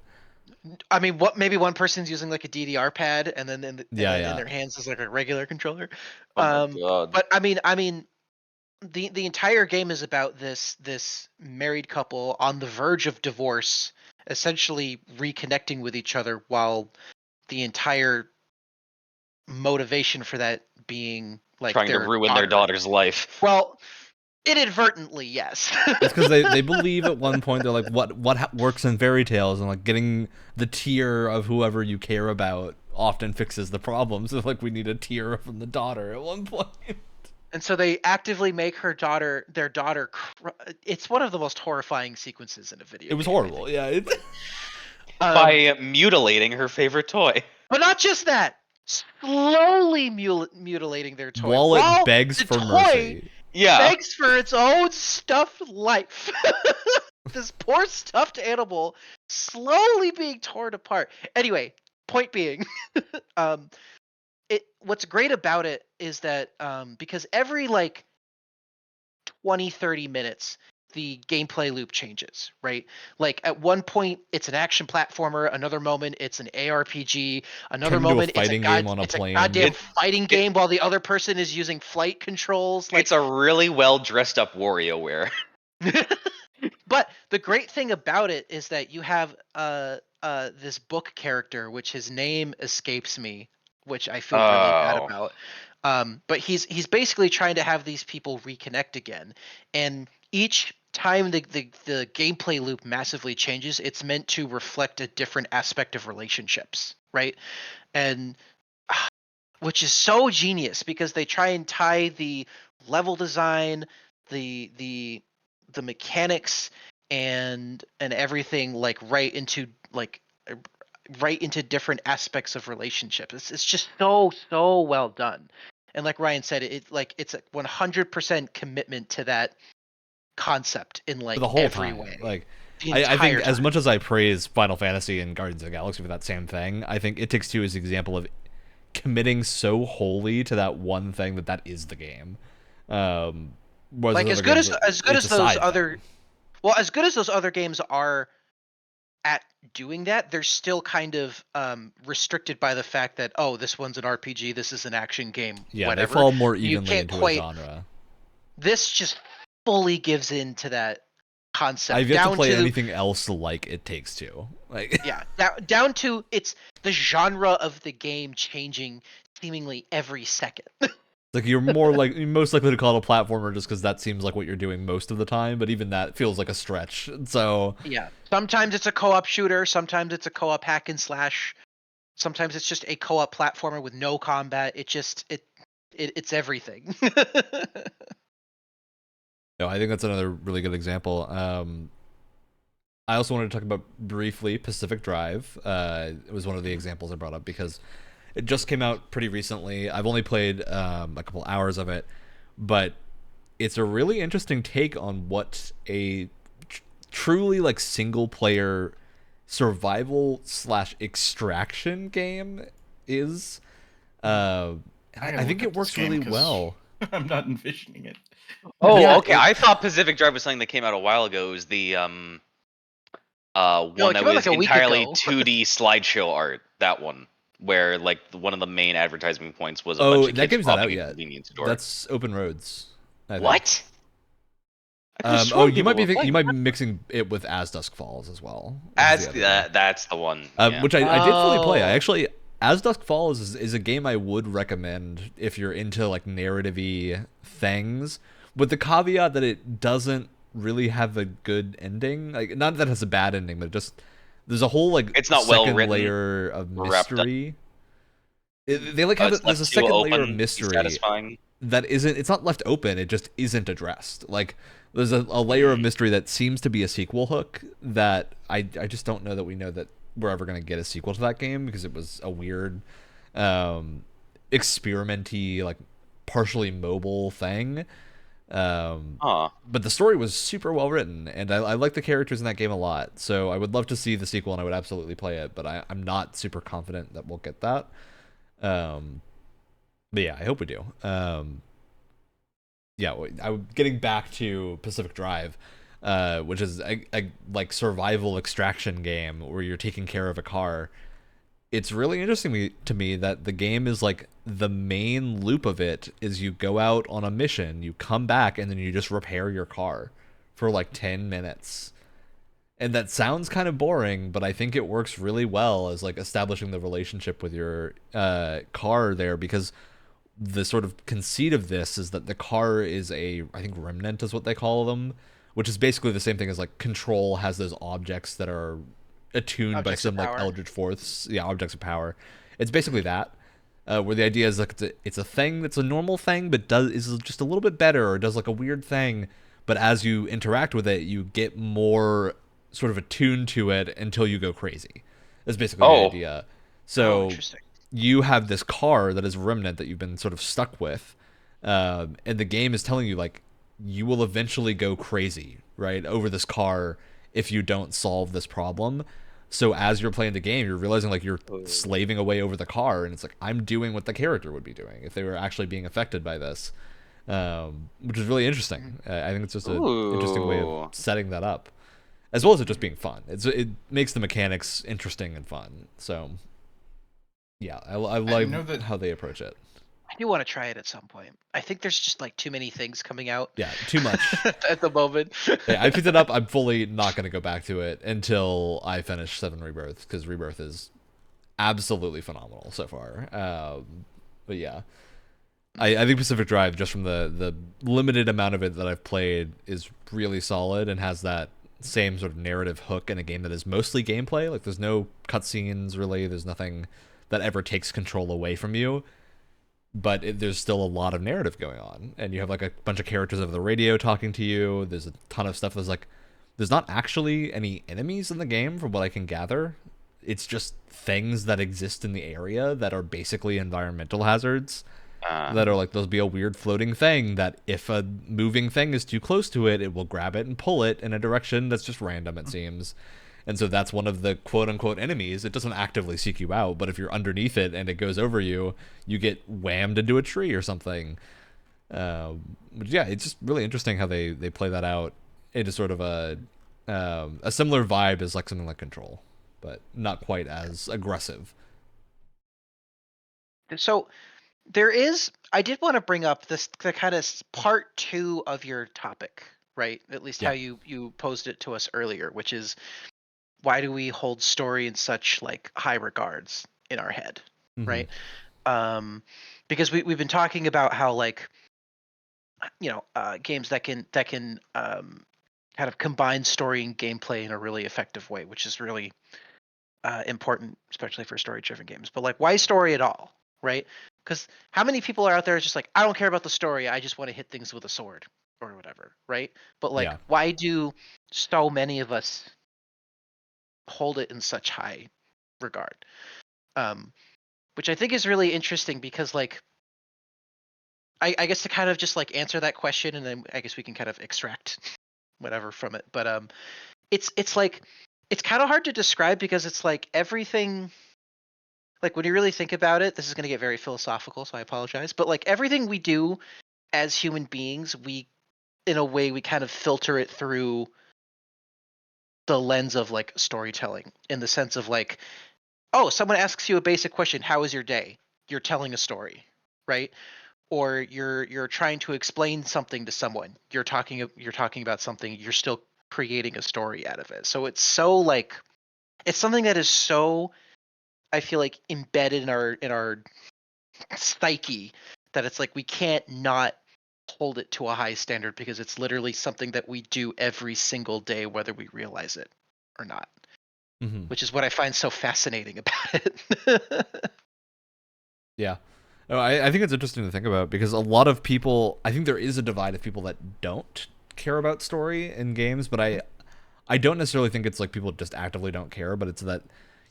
I mean, what? Maybe one person's using like a DDR pad, and then in Yeah. their hands is like a regular controller. Oh my god. But I mean, the entire game is about this married couple on the verge of divorce, essentially reconnecting with each other, while the entire motivation for that being like Trying to ruin their daughter's life. Well, Inadvertently, yes. It's because they believe at one point they're like, what works in fairy tales, and like getting the tear of whoever you care about often fixes the problems. So like we need a tear from the daughter at one point. And so they actively make their daughter. It's one of the most horrifying sequences in a video. It was game, horrible, yeah. By mutilating her favorite toy. But not just that. Slowly mutilating their toy. While it begs for mercy. Yeah. Begs for its own stuffed life. This poor stuffed animal slowly being torn apart. Anyway, point being, what's great about it is that because every like 20-30 minutes the gameplay loop changes, right? Like at one point it's an action platformer, another moment it's an ARPG, another moment it's a goddamn fighting game while the other person is using flight controls. Like, it's a really well dressed up WarioWare. But the great thing about it is that you have this book character, which his name escapes me, which I feel really bad about. But he's basically trying to have these people reconnect again, and each time the gameplay loop massively changes, it's meant to reflect a different aspect of relationships, right? And which is so genius because they try and tie the level design, the mechanics and everything like right into different aspects of relationships. It's just so well done. And like Ryan said, it's a 100% commitment to that concept in like the whole every time. way. Like I think as much as I praise Final Fantasy and Guardians of the Galaxy for that same thing, I think It Takes Two is an example of committing so wholly to that one thing that is the game. Like as good as those other games are at doing that, they're still kind of restricted by the fact that this one's an RPG, this is an action game. Yeah, whatever. They fall more evenly into a genre. This just fully gives in to that concept. I've yet to play anything else like It Takes Two. Like yeah, down to it's the genre of the game changing seemingly every second. Like you're most likely to call it a platformer just because that seems like what you're doing most of the time, but even that feels like a stretch. So yeah, sometimes it's a co-op shooter, sometimes it's a co-op hack and slash, sometimes it's just a co-op platformer with no combat. It's everything. No, I think that's another really good example. I also wanted to talk about briefly Pacific Drive. It was one of the examples I brought up because it just came out pretty recently. I've only played a couple hours of it, but it's a really interesting take on what a truly like single player survival / extraction game is. I think it works really well. I'm not envisioning it. Oh, yeah, okay. I thought Pacific Drive was something that came out a while ago. It was the one that was entirely 2D slideshow art. That one. Where like one of the main advertising points was a bunch of that kids game's not out robbing a yet. convenience store. That's Open Roads. What? You might be mixing it with As Dusk Falls as well. That's the one. Yeah. Which I did fully play. As Dusk Falls is a game I would recommend if you're into like narrative-y things, with the caveat that it doesn't really have a good ending. Like not that it has a bad ending, but there's a whole like it's not second well layer of mystery. They like have there's a second layer of mystery that isn't. It's not left open. It just isn't addressed. Like there's a layer of mystery that seems to be a sequel hook that I just don't know that we know that we're ever gonna get a sequel to that game because it was a weird, experimenty like partially mobile thing. But the story was super well written, and I like the characters in that game a lot. So I would love to see the sequel, and I would absolutely play it. But I'm not super confident that we'll get that. But yeah, I hope we do. Yeah, getting back to Pacific Drive, which is a like survival extraction game where you're taking care of a car. It's really interesting to me that the game is like the main loop of it is you go out on a mission, you come back, and then you just repair your car for like 10 minutes. And that sounds kind of boring, but I think it works really well as like establishing the relationship with your car there, because the sort of conceit of this is that the car is I think remnant is what they call them, which is basically the same thing as like Control has those objects that are attuned by some like eldritch force, objects of power. It's basically that, where the idea is like it's a thing that's a normal thing, but is just a little bit better or does like a weird thing. But as you interact with it, you get more sort of attuned to it until you go crazy. That's basically the idea. So you have this car that is remnant that you've been sort of stuck with, and the game is telling you like you will eventually go crazy, right, over this car if you don't solve this problem. So as you're playing the game, you're realizing like you're slaving away over the car, and it's like I'm doing what the character would be doing if they were actually being affected by this, which is really interesting. I think it's just an interesting way of setting that up, as well as it just being fun. It makes the mechanics interesting and fun. So yeah, I like how they approach it. I do want to try it at some point. I think there's just like too many things coming out. Yeah, too much at the moment. Yeah, I picked it up. I'm fully not going to go back to it until I finish 7 Rebirth, because Rebirth is absolutely phenomenal so far. But yeah, I think Pacific Drive, just from the limited amount of it that I've played, is really solid and has that same sort of narrative hook in a game that is mostly gameplay. Like there's no cutscenes really. There's nothing that ever takes control away from you. But there's still a lot of narrative going on, and you have like a bunch of characters over the radio talking to you. There's a ton of stuff. There's not actually any enemies in the game from what I can gather. It's just things that exist in the area that are basically environmental hazards, that are like, there'll be a weird floating thing that if a moving thing is too close to it, it will grab it and pull it in a direction that's just random, it seems. And so that's one of the quote-unquote enemies. It doesn't actively seek you out, but if you're underneath it and it goes over you, you get whammed into a tree or something. But yeah, it's just really interesting how they play that out into sort of a similar vibe as like something like Control, but not quite as aggressive. So I did want to bring up the kind of part 2 of your topic, right? At least how you posed it to us earlier, which is, why do we hold story in such like high regards in our head, right? Because we've been talking about how like, games that can kind of combine story and gameplay in a really effective way, which is really important, especially for story-driven games. But like, why story at all, right? Because how many people are out there just like, I don't care about the story, I just want to hit things with a sword or whatever, right? But like, why do so many of us hold it in such high regard, which I think is really interesting, because like I guess to kind of just like answer that question, and then I guess we can kind of extract whatever from it, but it's like, it's kind of hard to describe, because it's like everything, like when you really think about it, this is going to get very philosophical, so I apologize, but like everything we do as human beings, we in a way we kind of filter it through the lens of like storytelling, in the sense of like, oh, someone asks you a basic question, how was your day? You're telling a story, right? Or you're trying to explain something to someone. You're talking about something, you're still creating a story out of it. So it's so like, it's something that is so, I feel like, embedded in our psyche, that it's like we can't not hold it to a high standard, because it's literally something that we do every single day, whether we realize it or not. Which is what I find so fascinating about it. Yeah. No, I think it's interesting to think about, because a lot of people, I think there is a divide of people that don't care about story in games, but I don't necessarily think it's like people just actively don't care, but it's that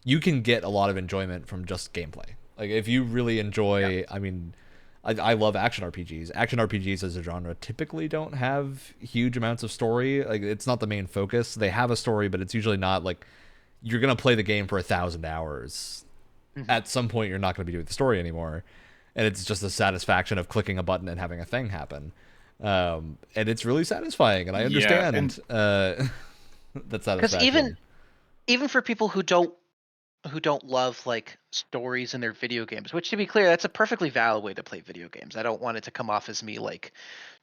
you can get a lot of enjoyment from just gameplay. Like if you really enjoy, I mean, I love action RPGs. Action RPGs as a genre typically don't have huge amounts of story. Like it's not the main focus. They have a story, but it's usually not like you're going to play the game for 1,000 hours. At some point, you're not going to be doing the story anymore. And it's just the satisfaction of clicking a button and having a thing happen. And it's really satisfying. And I understand that satisfaction. Because even for people who don't love like stories in their video games, which, to be clear, that's a perfectly valid way to play video games. I don't want it to come off as me like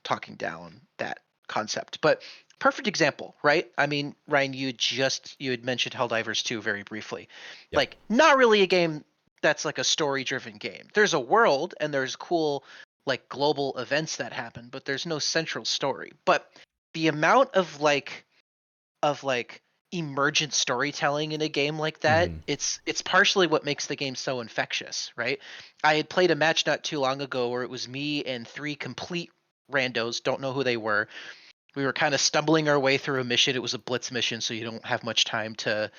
talking down that concept, but perfect example, right? I mean, Ryan, you had mentioned Helldivers 2 very briefly. Like, not really a game that's like a story-driven game. There's a world and there's cool like global events that happen, but there's no central story. But the amount of like emergent storytelling in a game like that, it's partially what makes the game so infectious, right? I had played a match not too long ago where it was me and 3 complete randos, don't know who they were. We were kind of stumbling our way through a mission. It was a blitz mission, so you don't have much time to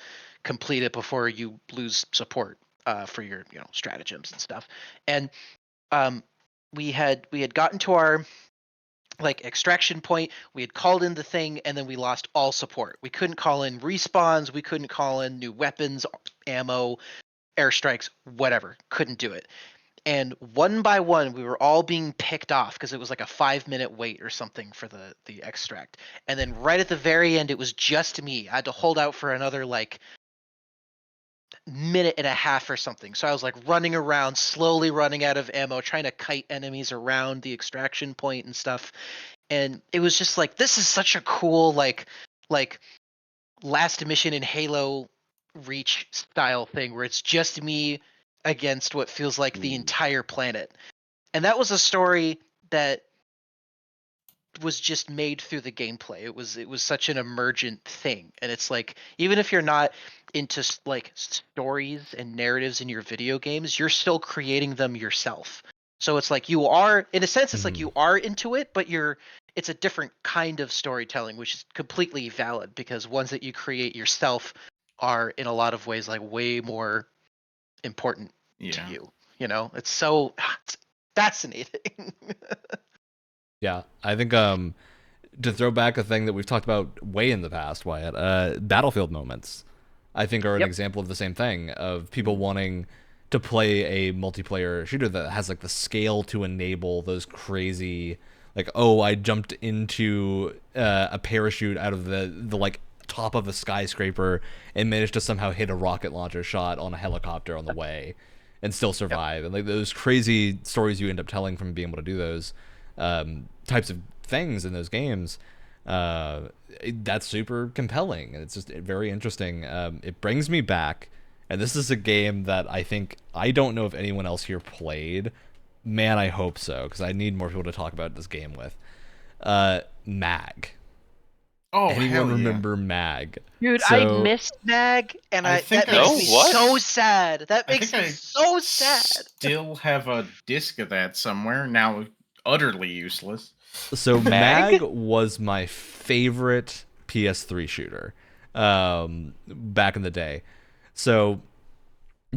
complete it before you lose support for your stratagems and stuff. And we had gotten to our like extraction point. We had called in the thing, and then we lost all support. We couldn't call in respawns. We couldn't call in new weapons, ammo, airstrikes, whatever. Couldn't do it. And one by one, we were all being picked off because it was like a 5-minute wait or something for the extract. And then right at the very end, it was just me. I had to hold out for another like minute and a half or something. So I was like running around, slowly running out of ammo, trying to kite enemies around the extraction point and stuff. And it was just like, this is such a cool like last mission in Halo Reach style thing where it's just me against what feels like the entire planet. And that was a story that was just made through the gameplay. It was such an emergent thing. And it's like, even if you're not into like stories and narratives in your video games, you're still creating them yourself. So it's like you are, in a sense, it's like you are into it, but it's a different kind of storytelling, which is completely valid because ones that you create yourself are in a lot of ways like way more important to you. It's so fascinating. Yeah, I think to throw back a thing that we've talked about way in the past, Wyatt, Battlefield moments, I think are an example of the same thing, of people wanting to play a multiplayer shooter that has like the scale to enable those crazy, like, oh, I jumped into a parachute out of the like top of a skyscraper and managed to somehow hit a rocket launcher shot on a helicopter on the way and still survive. And like those crazy stories you end up telling from being able to do those types of things in those games, that's super compelling, and it's just very interesting. It brings me back, and this is a game that I don't know if anyone else here played. Man, I hope so, because I need more people to talk about this game with. Mag. Oh, anyone remember Mag? Dude, I missed Mag, and that makes me so sad. That makes me so sad. Still have a disc of that somewhere now. Utterly useless. So Mag was my favorite PS3 shooter back in the day. So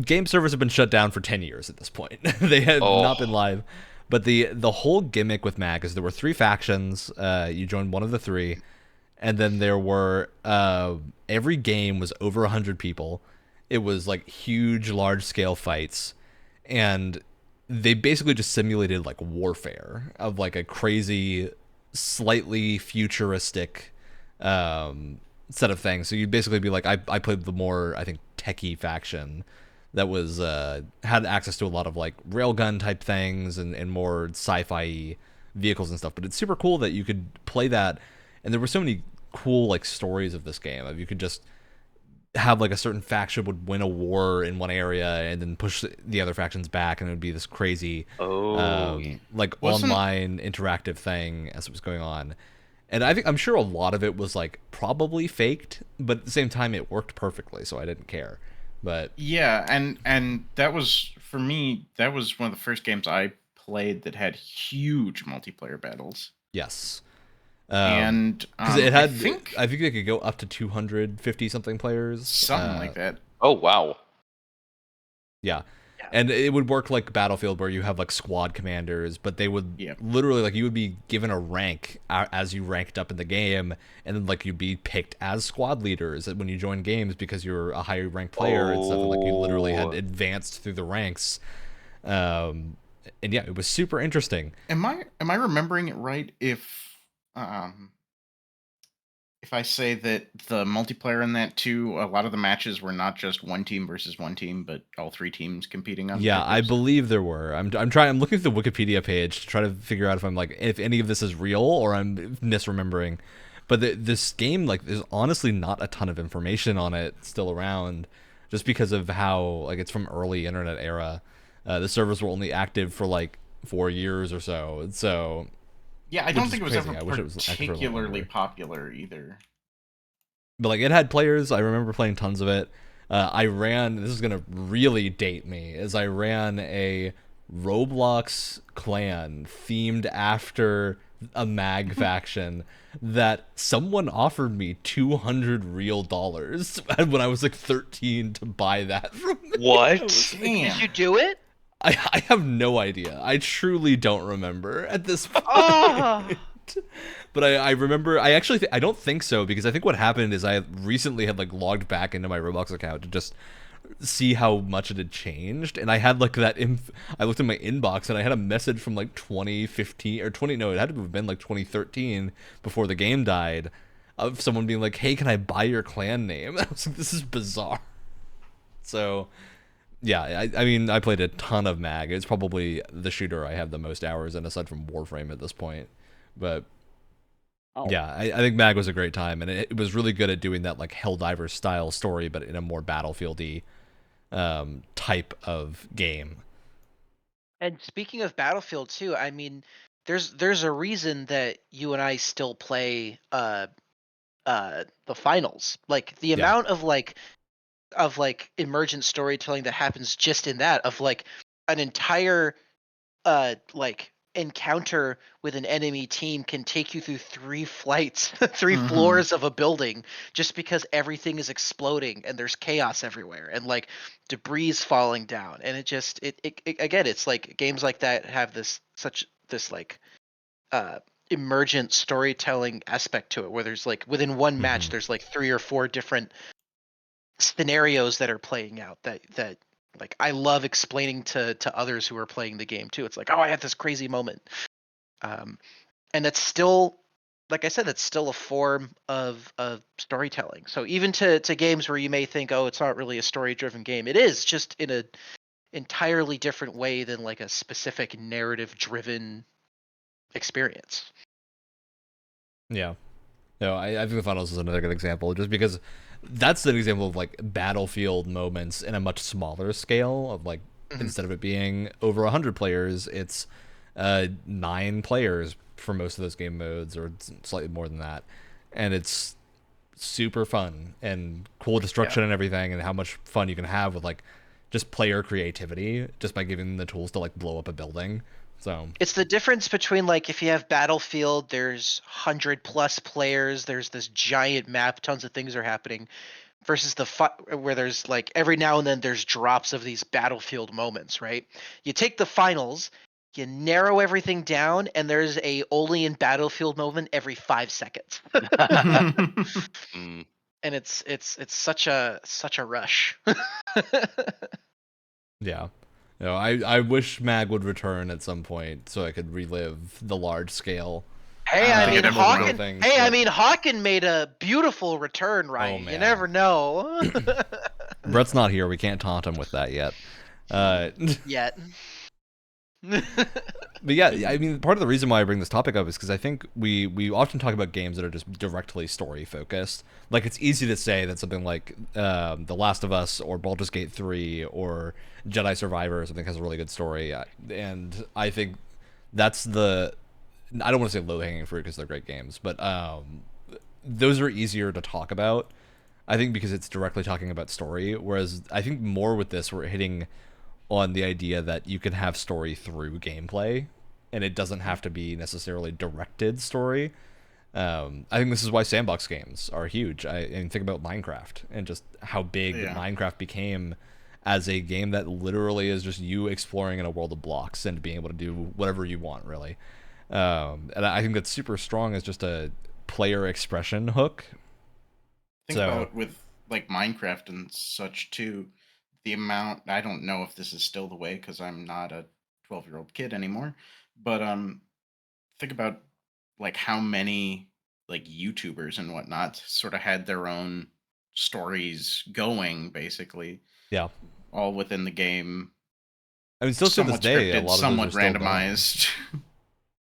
game servers have been shut down for 10 years at this point. They have not been live. But the whole gimmick with Mag is there were 3 factions. You joined one of the 3. And then there were every game was over 100 people. It was like huge, large-scale fights. And they basically just simulated like warfare of like a crazy, slightly futuristic set of things. So you'd basically be like, I played the more, I think, techie faction that was had access to a lot of like railgun type things and more sci-fi vehicles and stuff. But it's super cool that you could play that, and there were so many cool like stories of this game. You could just have like a certain faction would win a war in one area and then push the other factions back, and it would be this crazy like online interactive thing as it was going on. And I'm sure a lot of it was like probably faked, but at the same time it worked perfectly, so I didn't care. But yeah, and that was, for me, that was one of the first games I played that had huge multiplayer battles. Yes. And because it had, I think it could go up to 250 something players, something like that. Oh wow! Yeah, and it would work like Battlefield, where you have like squad commanders, but they would literally like you would be given a rank as you ranked up in the game, and then like you'd be picked as squad leaders when you join games because you're a higher ranked player and stuff. And like you literally had advanced through the ranks. And yeah, it was super interesting. Am I remembering it right? If I say that the multiplayer in that too, a lot of the matches were not just one team versus one team, but all 3 teams competing on. Yeah, I believe there were. I'm looking at the Wikipedia page to try to figure out if any of this is real or I'm misremembering. But this game, like, there's honestly not a ton of information on it still around. just because of how like it's from early internet era. The servers were only active for like 4 years or so. So yeah, I don't think it was crazy. ever I wish it was active for a lot particularly longer. popular either. But like it had players. I remember playing tons of it. I ran. This is gonna really date me. As I ran a Roblox clan themed after a mag faction that someone offered me $200 real when I was like 13 to buy that from me. What? Did you do it? I have no idea. I truly don't remember at this point. Oh. But I remember, I actually, I don't think so, because I think what happened is I recently had like logged back into my Roblox account to just see how much it had changed, and I had like I looked in my inbox and I had a message from like 2015 or 20, no, it had to have been like 2013 before the game died, of someone being like, hey, can I buy your clan name? I was like, this is bizarre. So yeah, I mean, I played a ton of mag. It's probably the shooter I have the most hours in, aside from Warframe at this point. But yeah, I think mag was a great time, and it was really good at doing that like Helldivers style story, but in a more Battlefield-y type of game. And speaking of Battlefield too, I mean, there's a reason that you and I still play the finals. Like the amount of like emergent storytelling that happens just in that, of like an entire like encounter with an enemy team can take you through 3 flights, 3 floors of a building, just because everything is exploding and there's chaos everywhere and like debris falling down, and it again, it's like games like that have this like emergent storytelling aspect to it, where there's like within one match there's like 3 or 4 different scenarios that are playing out that like I love explaining to others who are playing the game too. It's like, oh, I had this crazy moment, and that's still, like I said, that's still a form of storytelling. So even to games where you may think, oh, it's not really a story driven game, it is, just in a entirely different way than like a specific narrative driven experience. Yeah. No, I think the finals is another good example, just because that's an example of like Battlefield moments in a much smaller scale of like, instead of it being over 100 players, it's 9 players for most of those game modes, or slightly more than that, and it's super fun and cool destruction and everything, and how much fun you can have with like just player creativity just by giving them the tools to like blow up a building. So it's the difference between, like, if you have Battlefield, there's 100+ players, there's this giant map, tons of things are happening, versus where there's like every now and then there's drops of these Battlefield moments, right? You take the finals, you narrow everything down, and there's a only in Battlefield moment every 5 seconds. And it's such a rush. yeah. No, I wish mag would return at some point so I could relive the large scale. Hey, I mean, Hawken made a beautiful return, right? You man. never know. Brett's not here. We can't taunt him with that yet. Yet. But yeah, I mean, part of the reason why I bring this topic up is because I think we often talk about games that are just directly story focused. Like, it's easy to say that something like The Last of Us or Baldur's Gate 3 or Jedi Survivor or something has a really good story, and I think that's the, I don't want to say low-hanging fruit because they're great games, but those are easier to talk about, I think, because it's directly talking about story, whereas I think more with this we're hitting on the idea that you can have story through gameplay, and it doesn't have to be necessarily directed story. I think this is why sandbox games are huge. And think about Minecraft and just how big Minecraft became as a game that literally is just you exploring in a world of blocks and being able to do whatever you want, really. And I think that's super strong as just a player expression hook. Think about with like Minecraft and such too, the amount, I don't know if this is still the way because I'm not a 12-year-old kid anymore, but think about like how many like YouTubers and whatnot sort of had their own stories going, basically. Yeah. All within the game. I mean, still to this day, a lot of somewhat those are still randomized.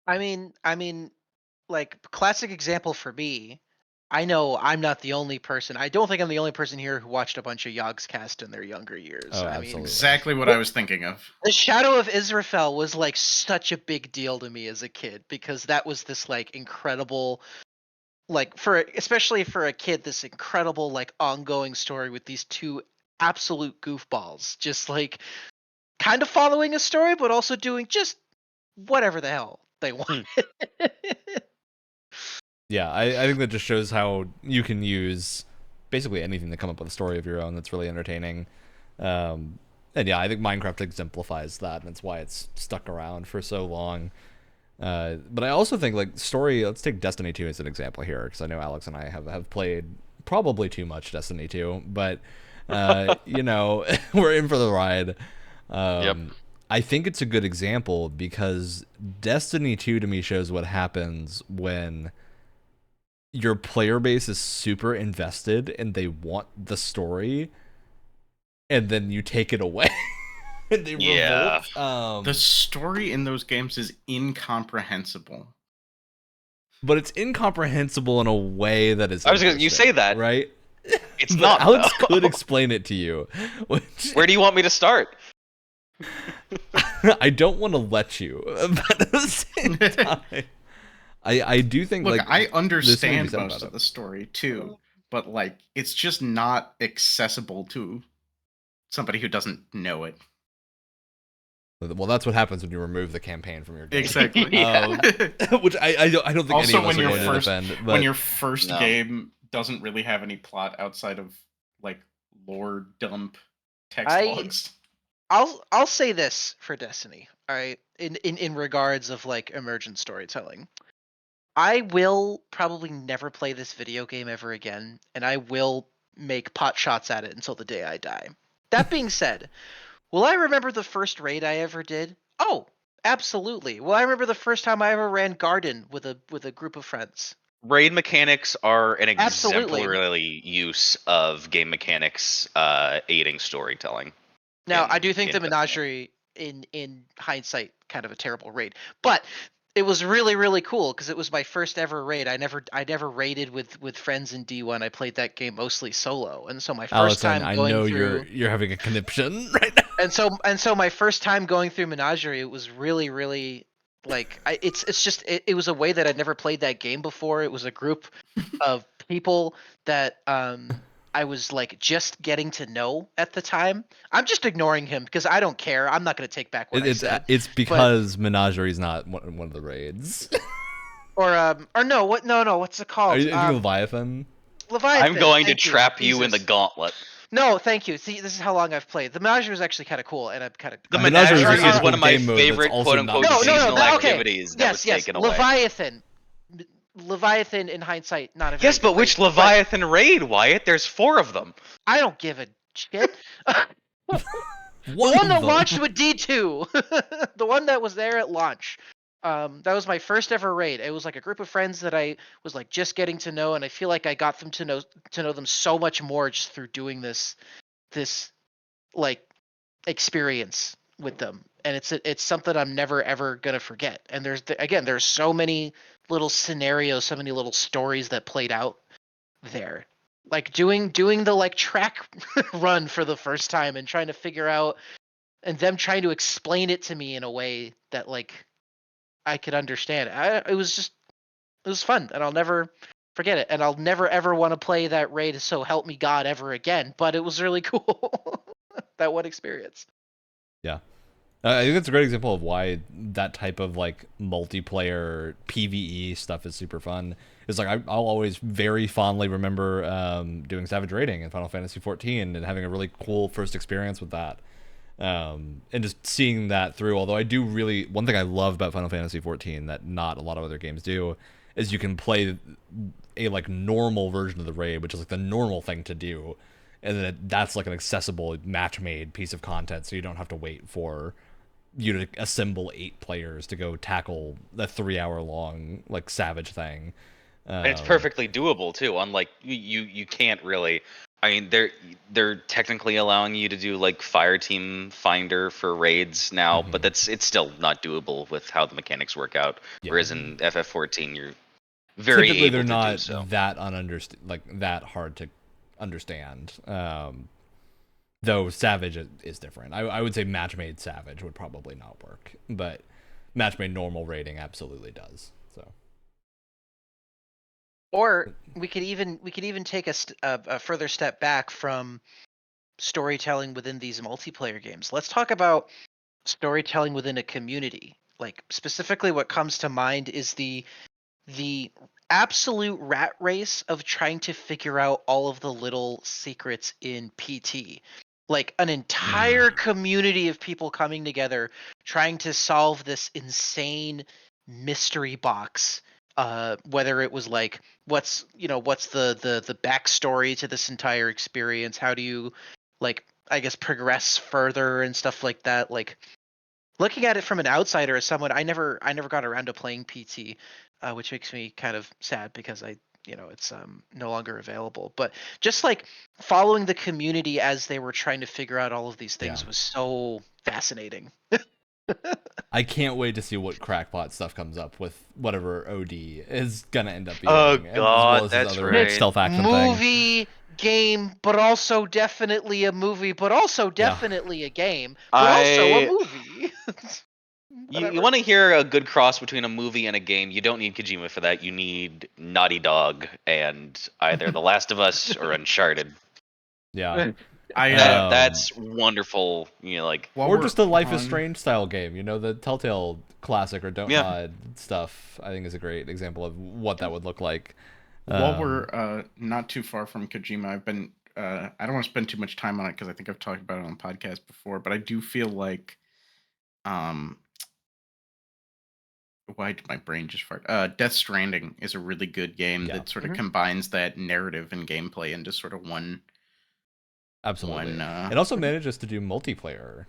I mean, like, classic example for me, I know I'm not the only person. I don't think I'm the only person here who watched a bunch of Yogscast in their younger years. Oh, I mean, absolutely. Exactly what I was thinking of. The Shadow of Israfel was like such a big deal to me as a kid because that was this like incredible, like especially for a kid, this incredible like ongoing story with these two absolute goofballs, just like kind of following a story, but also doing just whatever the hell they want. Yeah, I think that just shows how you can use basically anything to come up with a story of your own that's really entertaining. And yeah, I think Minecraft exemplifies that, and that's why it's stuck around for so long. But I also think like story. Let's take Destiny 2 as an example here, because I know Alex and I have played probably too much Destiny 2, but you know, we're in for the ride. Yep. I think it's a good example because Destiny 2 to me shows what happens when your player base is super invested and they want the story, and then you take it away. And they revolt. The story in those games is incomprehensible. But it's incomprehensible in a way that is. I was gonna. You say that, right? It's not. Alex though. could explain it to you. Where do you want me to start? I don't want to let you, but at the same time, I do think. Look, like I understand this may be most said of the story too, but like it's just not accessible to somebody who doesn't know it. Well, that's what happens when you remove the campaign from your game. Exactly. Which I don't think Also, any of us are going to defend. But when your first game doesn't really have any plot outside of like lore dump text logs. I'll say this for Destiny, all right, in regards of like emergent storytelling. I will probably never play this video game ever again, and I will make pot shots at it until the day I die. That being said, will I remember the first raid I ever did? Oh, absolutely. Will I remember the first time I ever ran Garden with a group of friends? Raid mechanics are an Absolutely. exemplary use of game mechanics aiding storytelling. Now, I do think the Menagerie, in hindsight, kind of a terrible raid, but it was really, really cool because it was my first ever raid. I never raided with friends in D1. I played that game mostly solo, and so my first time I going know through, you're having a conniption right now. and so my first time going through Menagerie, it was really, really like it was a way that I'd never played that game before. It was a group of people that I was like just getting to know at the time. I'm just ignoring him because I don't care. I'm not going to take back what I said. It's because Menagerie's not one of the raids. Or no, what's it called? Are you thinking Leviathan? Leviathan. I'm going to trap you in the gauntlet. No, thank you. See, this is how long I've played. The Menagerie was actually kind of cool, and I'm kind of. The Menagerie is one of my favorite quote-unquote seasonal activities that was taken away. Leviathan, in hindsight, not a very Yes, but which Leviathan raid, Wyatt? There's 4 of them. I don't give a shit. The one that launched with D2. The one that was there at launch. That was my first ever raid. It was like a group of friends that I was like just getting to know, and I feel like I got them to know them so much more just through doing this like experience with them. And it's something I'm never ever gonna forget. And there's so many little scenarios, so many little stories that played out there. Like doing the like track run for the first time and trying to figure out, and them trying to explain it to me in a way that like I could understand. It was fun, and I'll never forget it. And I'll never ever want to play that raid, so help me God, ever again. But it was really cool. That one experience. Yeah. I think that's a great example of why that type of like multiplayer PvE stuff is super fun. It's like I'll always very fondly remember doing Savage Raiding in Final Fantasy XIV and having a really cool first experience with that. And just seeing that through, although I do really, one thing I love about Final Fantasy XIV that not a lot of other games do is you can play a like normal version of the raid, which is like the normal thing to do, and then that's like an accessible match-made piece of content, so you don't have to wait for you to assemble 8 players to go tackle the 3-hour-long like Savage thing. And it's perfectly doable too. Unlike you can't really. I mean, they're technically allowing you to do like fire team finder for raids now, but it's still not doable with how the mechanics work out. Yeah. Whereas in FF14, you're very typically able they're to not do so. that hard to understand. Though Savage is different. I would say match-made Savage would probably not work, but match-made normal rating absolutely does. So. Or we could even take a further step back from storytelling within these multiplayer games. Let's talk about storytelling within a community. Like specifically, what comes to mind is the absolute rat race of trying to figure out all of the little secrets in PT. Like an entire community of people coming together trying to solve this insane mystery box. Whether it was like what's the backstory to this entire experience? How do you like I guess progress further and stuff like that? Like looking at it from an outsider as someone I never got around to playing PT, which makes me kind of sad because it's no longer available. But just like following the community as they were trying to figure out all of these things was so fascinating. I can't wait to see what crackpot stuff comes up with whatever OD is gonna end up being. Oh as God, well as that's his other right. stealth action thing. Movie, game, but also definitely a movie, but also definitely a game, but also a movie. You want to hear a good cross between a movie and a game? You don't need Kojima for that. You need Naughty Dog and either The Last of Us or Uncharted. Yeah. That's wonderful. Or just a Life is Strange style game. The Telltale classic or Don't Nod stuff. I think is a great example of what that would look like. While we're not too far from Kojima, I've been. I don't want to spend too much time on it because I think I've talked about it on the podcast before. But I do feel like, why did my brain just fart? Death Stranding is a really good game that sort of combines that narrative and gameplay into sort of one. Absolutely. It also manages to do multiplayer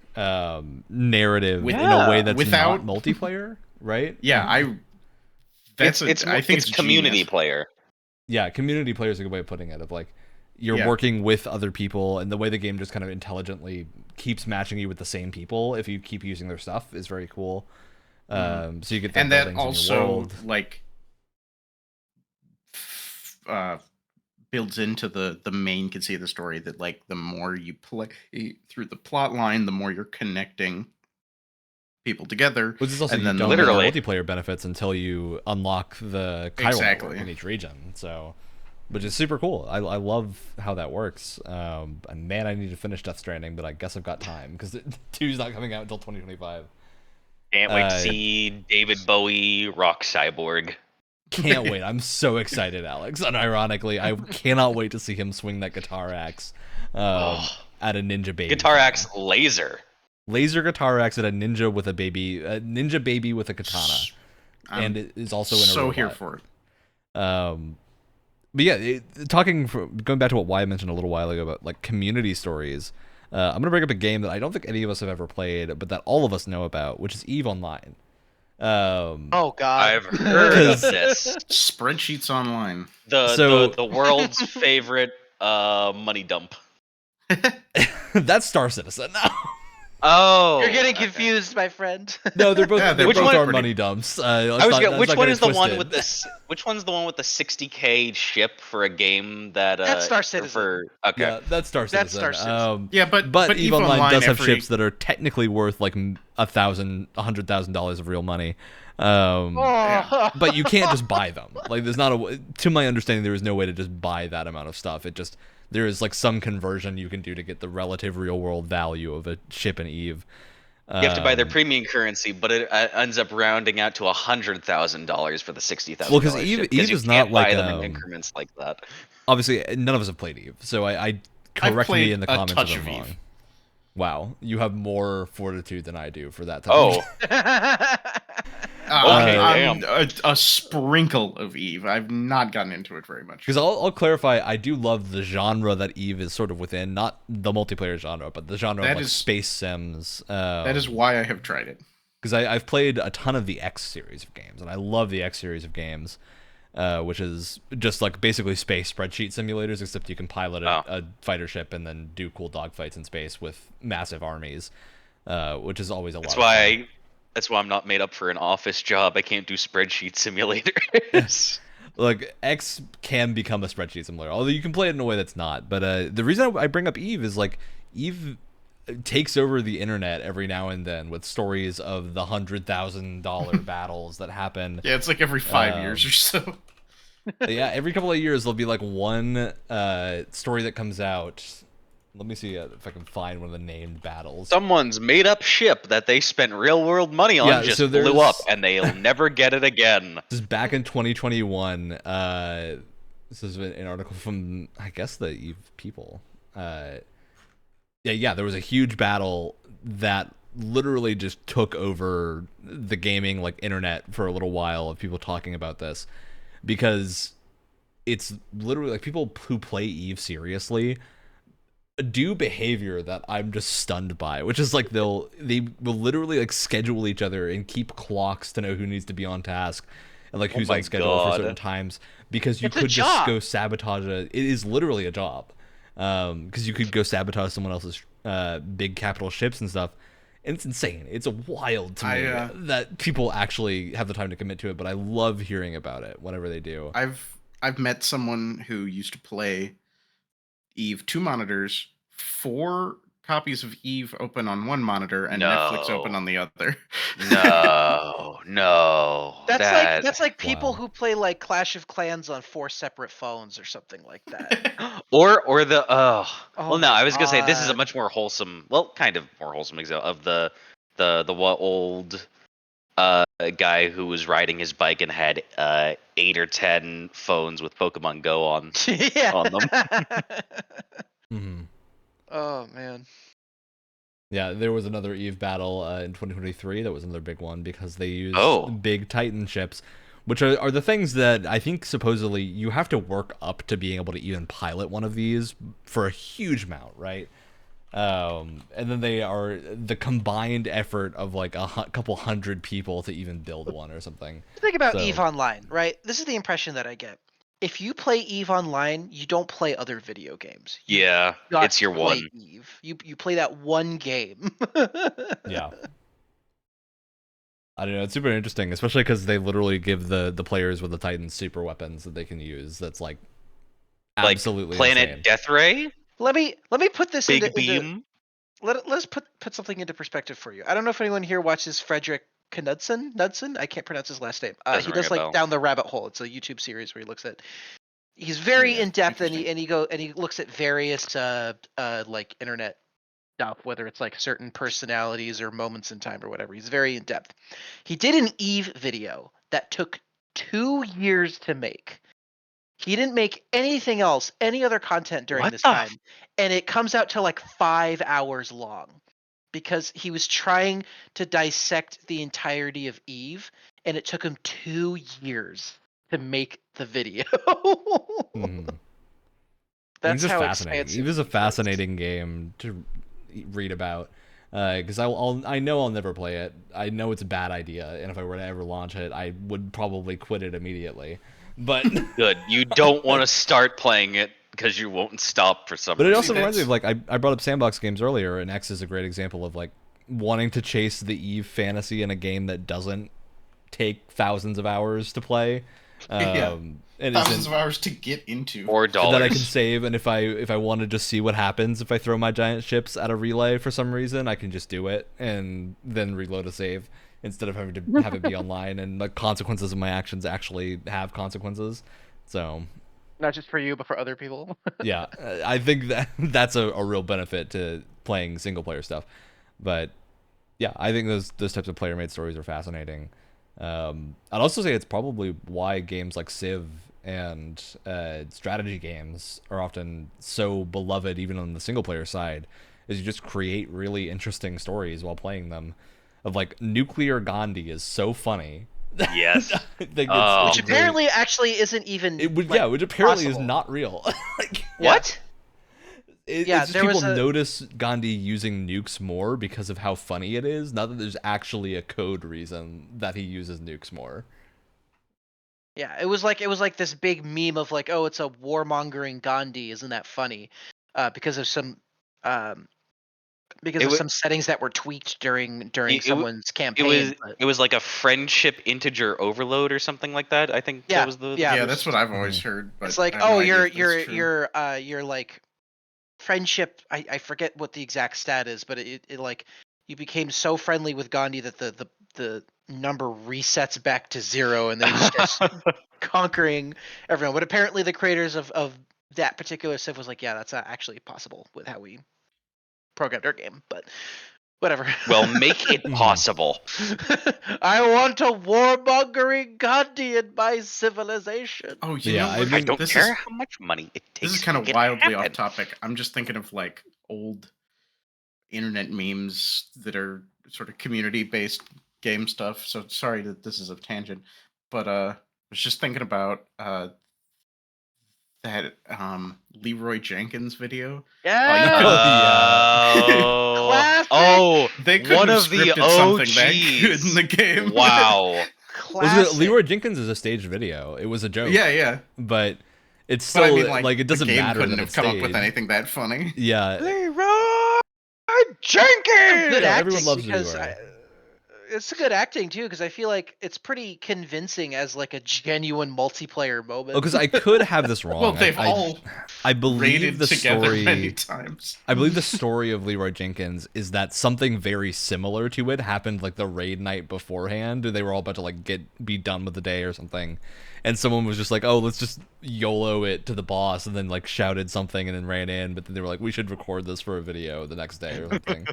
narrative in a way that's not multiplayer, right? Yeah, I think it's community genius. player. Yeah, community player is a good way of putting it. Of like, you're working with other people, and the way the game just kind of intelligently keeps matching you with the same people if you keep using their stuff is very cool. So you get and that also builds into the main conceit of the story that like the more you play through the plot line, the more you're connecting people together. Which is also and you then don't get the multiplayer benefits until you unlock the chiral in each region. So, which is super cool. I love how that works. And man, I need to finish Death Stranding, but I guess I've got time because 2's not coming out until 2025. Can't wait to see David Bowie rock Cyborg. Can't wait. I'm so excited, Alex. Unironically, I cannot wait to see him swing that guitar axe at a ninja baby. Guitar axe laser. Laser guitar axe at a ninja with a ninja baby with a katana. And it is also in a robot. Here for it. But yeah, going back to what Wyatt mentioned a little while ago about like community stories, I'm going to bring up a game that I don't think any of us have ever played, but that all of us know about, which is EVE Online. Oh God, I've heard of this. Spreadsheets Online. The world's favorite money dump. That's Star Citizen. Oh, you're getting confused, my friend. No, they're both. Which both one are money dumps. Which one is the one with this? Which one's the one with the 60K ship for a game that? That's Star Citizen. Okay, yeah, that's Star Citizen. That's Star Citizen. Yeah, but EVE Online does have ships that are technically worth like $100,000 of real money. But you can't just buy them. Like, there's not to my understanding, there is no way to just buy that amount of stuff. There is like some conversion you can do to get the relative real world value of a ship in EVE. You have to buy their premium currency, but it ends up rounding out to $100,000 for the $60,000. Well, because EVE is not like them in increments like that. Obviously, none of us have played EVE, so I correct me in the comments if I'm wrong. EVE. Wow, you have more fortitude than I do for that type of I'm a sprinkle of EVE. I've not gotten into it very much. Because I'll clarify, I do love the genre that EVE is sort of within, not the multiplayer genre, but the genre of like space sims. That is why I have tried it. Because I've played a ton of the X series of games, and I love the X series of games, which is just like basically space spreadsheet simulators, except you can pilot a fighter ship and then do cool dogfights in space with massive armies, which is always a lot of fun. That's why I'm not made up for an office job. I can't do spreadsheet simulators. Like, X can become a spreadsheet simulator, although you can play it in a way that's not. But the reason I bring up Eve is, like, Eve takes over the internet every now and then with stories of the $100,000 battles that happen. Yeah, it's like every 5 years or so. Yeah, every couple of years there'll be like one story that comes out. Let me see if I can find one of the named battles. Someone's made up ship that they spent real world money on just blew up, and they'll never get it again. This is back in 2021. This is an article from, I guess, the Eve people. Yeah, there was a huge battle that literally just took over the gaming like internet for a little while of people talking about this, because it's literally like people who play Eve seriously do behavior that I'm just stunned by, which is like they will literally like schedule each other and keep clocks to know who needs to be on task and like who's on schedule for certain times, because you could just go sabotage it. It is literally a job, because you could go sabotage someone else's big capital ships and stuff, and it's insane. It's wild to me that people actually have the time to commit to it, but I love hearing about it whenever they do. I've met someone who used to play Eve, 2 monitors, 4 copies of Eve open on one monitor, and Netflix open on the other. No. That's like people who play like Clash of Clans on 4 separate phones or something like that. or the well, no, I was gonna say this is a God. much more wholesome, well, kind of more wholesome example of the old guy who was riding his bike and had 8 or 10 phones with Pokemon Go on them. Mm-hmm. Oh man. Yeah, there was another Eve battle in 2023. That was another big one because they used big Titan ships, which are the things that I think supposedly you have to work up to being able to even pilot one of these for a huge amount, right? And then they are the combined effort of like a couple hundred people to even build one or something. Think about Eve Online, right? This is the impression that I get. If you play Eve Online, you don't play other video games. It's your one. Eve. You play that one game. Yeah. I don't know. It's super interesting, especially because they literally give the players with the Titans super weapons that they can use. That's like absolutely like Planet insane. Death Ray. Let me put this Big Beam. Let's put something into perspective for you. I don't know if anyone here watches Frederick Knudsen. I can't pronounce his last name. He does like Down the Rabbit Hole. It's a YouTube series where he looks at. He's very in depth, and he looks at various like internet stuff, whether it's like certain personalities or moments in time or whatever. He's very in depth. He did an Eve video that took 2 years to make. He didn't make anything else, any other content during this time, and it comes out to like 5 hours long, because he was trying to dissect the entirety of Eve, and it took him 2 years to make the video. That's how fascinating. Eve is a fascinating game to read about, because I know I'll never play it. I know it's a bad idea, and if I were to ever launch it, I would probably quit it immediately. But good, you don't want to start playing it because you won't stop for some reason. But it also reminds me of, like, I brought up sandbox games earlier, and X is a great example of like wanting to chase the Eve fantasy in a game that doesn't take thousands of hours to play. And thousands of hours to get into, or dollars that I can save, and if I want to just see what happens if I throw my giant ships at a relay for some reason, I can just do it and then reload a save instead of having to have it be online, and the consequences of my actions actually have consequences. So not just for you, but for other people. Yeah, I think that's a real benefit to playing single player stuff. But yeah, I think those types of player made stories are fascinating. I'd also say it's probably why games like Civ and strategy games are often so beloved, even on the single player side, is you just create really interesting stories while playing them. Of like, Nuclear Gandhi is so funny. Yes. Which apparently actually isn't even which apparently possible. Is not real. What? It's just people notice Gandhi using nukes more because of how funny it is, not that there's actually a code reason that he uses nukes more. Yeah, it was like this big meme of like, oh, it's a warmongering Gandhi, isn't that funny? Because of some because of some settings that were tweaked during someone's campaign. It was like a friendship integer overload or something like that. I think that was the yeah. That's what I've always heard. But it's like, I have no idea if your like friendship. I forget what the exact stat is, but it like you became so friendly with Gandhi that the number resets back to 0, and then he just starts conquering everyone. But apparently, the creators of that particular civ was like, yeah, that's actually possible with how we programmed our game, but whatever. Well, make it possible. I want a warmongering Gandhi in my civilization. Oh, you know what? I don't care how much money it takes. This is kind of wildly off topic. I'm just thinking of like old internet memes that are sort of community-based game stuff. So sorry that this is a tangent, but I was just thinking about that Leroy Jenkins video. Yeah. They couldn't have scripted something that good in the game. Wow. Leroy Jenkins is a staged video. It was a joke. Yeah. But it's still, I mean, like it doesn't matter. Couldn't have come up with anything that funny. Yeah. Leroy Jenkins. Good acting, everyone loves Leroy. It's good acting too, because I feel like it's pretty convincing as like a genuine multiplayer moment. Oh, because I could have this wrong. Well, they've all I believe the story many times. I believe the story of Leroy Jenkins is that something very similar to it happened like the raid night beforehand. They were all about to like be done with the day or something, and someone was just like, "Oh, let's just YOLO it to the boss," and then like shouted something and then ran in. But then they were like, "We should record this for a video the next day or something."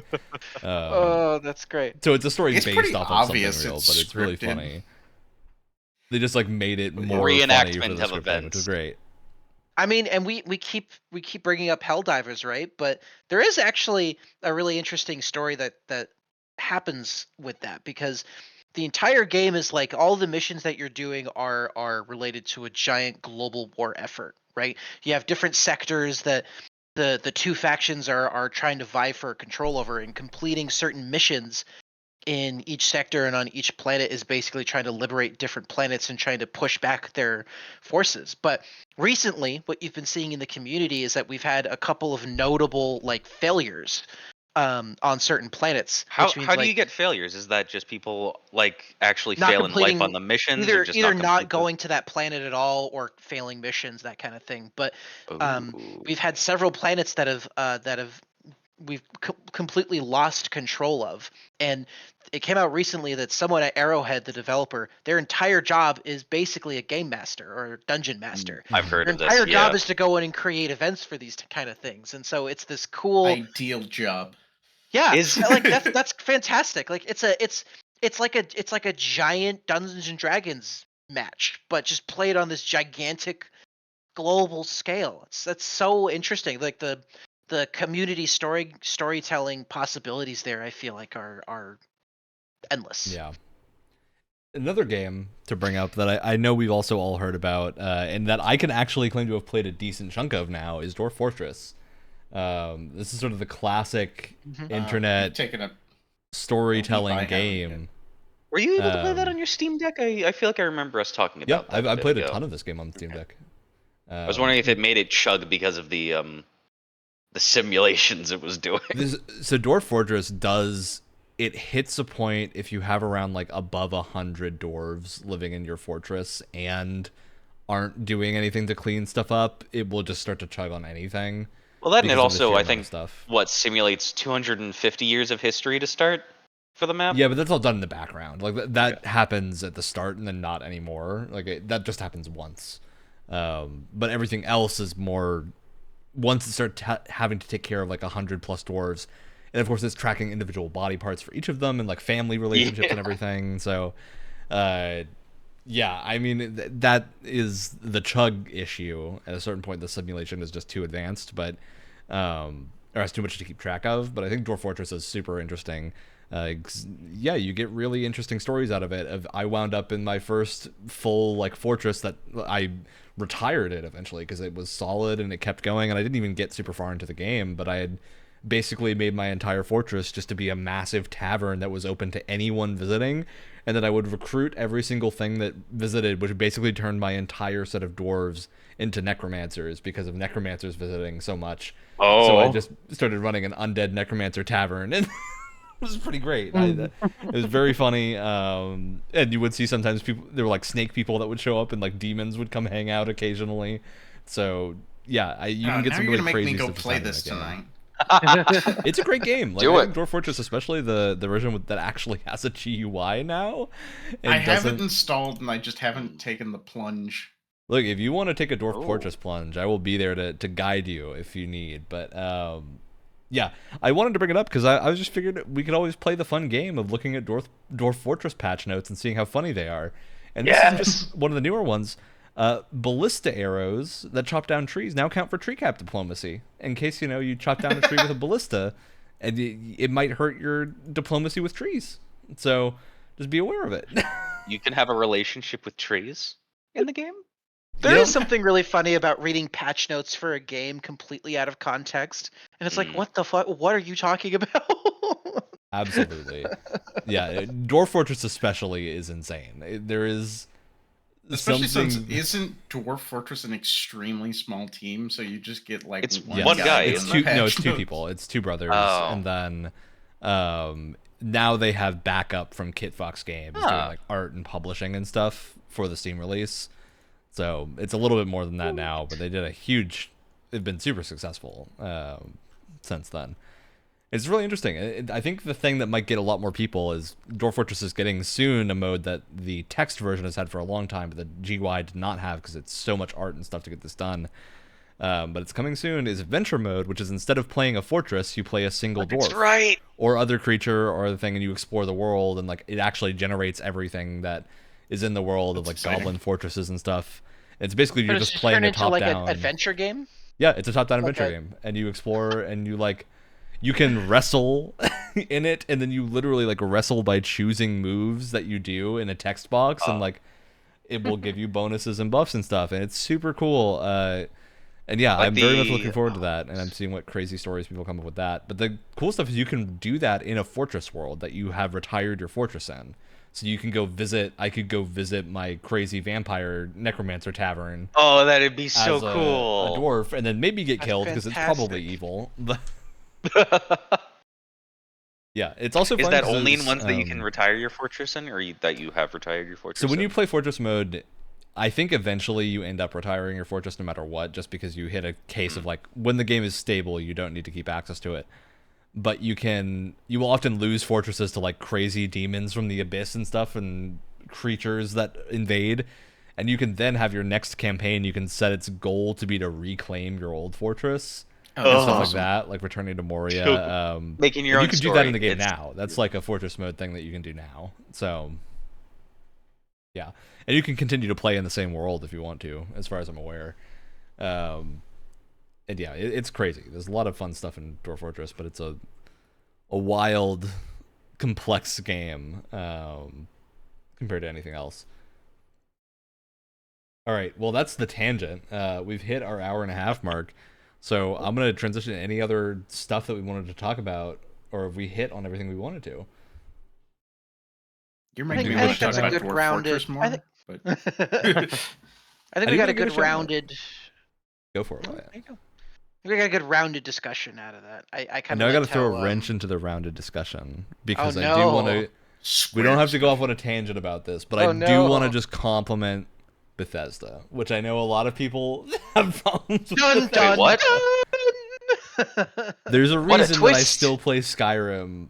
Oh, that's great. So it's a story based off of something real, it's but it's really funny. They just like made it more reenactment funny for the of scripting, events, which is great. I mean, and we keep bringing up Helldivers, right? But there is actually a really interesting story that happens with that, because the entire game is like all the missions that you're doing are related to a giant global war effort, right? You have different sectors that the two factions are trying to vie for control over, and completing certain missions in each sector and on each planet is basically trying to liberate different planets and trying to push back their forces. But recently, what you've been seeing in the community is that we've had a couple of notable like failures on certain planets. How do you get failures? Is that just people like actually failing life on the missions, either not going to that planet at all or failing missions, that kind of thing? But we've had several planets that have we've completely lost control of, and it came out recently that someone at Arrowhead, the developer, their entire job is basically a game master or a dungeon master. I've heard of this. Their entire job is to go in and create events for these kind of things, and so it's this cool ideal job. Yeah, like that's fantastic. Like it's like a giant Dungeons and Dragons match, but just played on this gigantic global scale. That's so interesting. Like the community storytelling possibilities there, I feel like are endless. Yeah. Another game to bring up that I know we've also all heard about, and that I can actually claim to have played a decent chunk of now, is Dwarf Fortress. This is sort of the classic internet storytelling game. Were you able to play that on your Steam Deck? I feel like I remember us talking about that. Yeah, I played a ton of this game on the Steam Deck. I was wondering if it made it chug because of the simulations it was doing. So Dwarf Fortress it hits a point if you have around like above 100 dwarves living in your fortress and aren't doing anything to clean stuff up, it will just start to chug on anything. Well, that and it also, I think, simulates 250 years of history to start for the map? Yeah, but that's all done in the background. Like, that happens at the start and then not anymore. Like, that just happens once. But everything else is more... Once it starts having to take care of, like, 100+ dwarves, and, of course, it's tracking individual body parts for each of them and, like, family relationships and everything. So, yeah, I mean, that is the chug issue. At a certain point, the simulation is just too advanced, but or has too much to keep track of. But I think Dwarf Fortress is super interesting. Yeah, you get really interesting stories out of it. I wound up in my first full like fortress that I retired it eventually because it was solid and it kept going, and I didn't even get super far into the game, but I had basically made my entire fortress just to be a massive tavern that was open to anyone visiting, and then I would recruit every single thing that visited, which basically turned my entire set of dwarves into necromancers because of necromancers visiting so much. So I just started running an undead necromancer tavern, and it was pretty great. It was very funny, and you would see sometimes people, there were like snake people that would show up, and like demons would come hang out occasionally. So yeah, you can get some really crazy stuff. Now you're gonna make me go play this tonight. It's a great game. Like, Do I it. think Dwarf Fortress, especially the version that actually has a GUI now. I have it installed, and I just haven't taken the plunge. Look, if you want to take a Dwarf Fortress plunge, I will be there to guide you if you need. But yeah, I wanted to bring it up because I was just figured we could always play the fun game of looking at Dwarf Fortress patch notes and seeing how funny they are. And this is just one of the newer ones. Ballista arrows that chop down trees now count for tree cap diplomacy. In case you chop down a tree with a ballista, and it might hurt your diplomacy with trees. So just be aware of it. You can have a relationship with trees in the game. There is something really funny about reading patch notes for a game completely out of context, and it's like, what the fuck? What are you talking about? Absolutely, yeah. Dwarf Fortress especially is insane. There is. Especially since isn't Dwarf Fortress an extremely small team, so you just get like it's one guy. It's two people. It's two brothers, and then now they have backup from Kitfox Games doing like art and publishing and stuff for the Steam release. So it's a little bit more than that now, but they did they've been super successful since then. It's really interesting. I think the thing that might get a lot more people is Dwarf Fortress is getting soon a mode that the text version has had for a long time, but the GUI did not have because it's so much art and stuff to get this done. But it's coming soon, is Adventure Mode, which is instead of playing a fortress, you play a single dwarf. That's right. Or other creature or other thing, and you explore the world, and like it actually generates everything that is in the world of like goblin fortresses and stuff. It's basically you're just playing a top-down. Like an adventure game? Yeah, it's a top-down adventure game, and you explore and you can wrestle in it, and then you literally like wrestle by choosing moves that you do in a text box, and like it will give you bonuses and buffs and stuff, and it's super cool. And yeah, I'm very much looking forward to that, and I'm seeing what crazy stories people come up with that. But the cool stuff is you can do that in a fortress world that you have retired your fortress in. So you can go visit. I could go visit my crazy vampire necromancer tavern. Oh, that'd be so cool. A dwarf, and then maybe get killed because it's probably evil. Yeah, it's also is fun that only in ones that you can retire your fortress in, or that you have retired your fortress? So when you play fortress mode, I think eventually you end up retiring your fortress no matter what, just because you hit a case of like when the game is stable, you don't need to keep access to it. But you will often lose fortresses to like crazy demons from the abyss and stuff, and creatures that invade, and you can then have your next campaign. You can set its goal to be to reclaim your old fortress. And stuff like that, like returning to Moria, making your own. You can do that in the game now. That's like a fortress mode thing that you can do now. So, yeah, and you can continue to play in the same world if you want to, as far as I'm aware. And yeah, it's crazy. There's a lot of fun stuff in Dwarf Fortress, but it's a wild, complex game compared to anything else. All right, well, that's the tangent. We've hit our hour-and-a-half mark. So I'm going to transition to any other stuff that we wanted to talk about, or if we hit on everything we wanted to. You're making me want to talk about Dwarf Fortress more. I think we got a good rounded... Go for it. We got a good rounded discussion out of that. I kind of. Now I got to throw a wrench into the rounded discussion because I do want to. We don't have to go off on a tangent about this, but I do want to just compliment Bethesda, which I know a lot of people have problems with. What? There's a reason that I still play Skyrim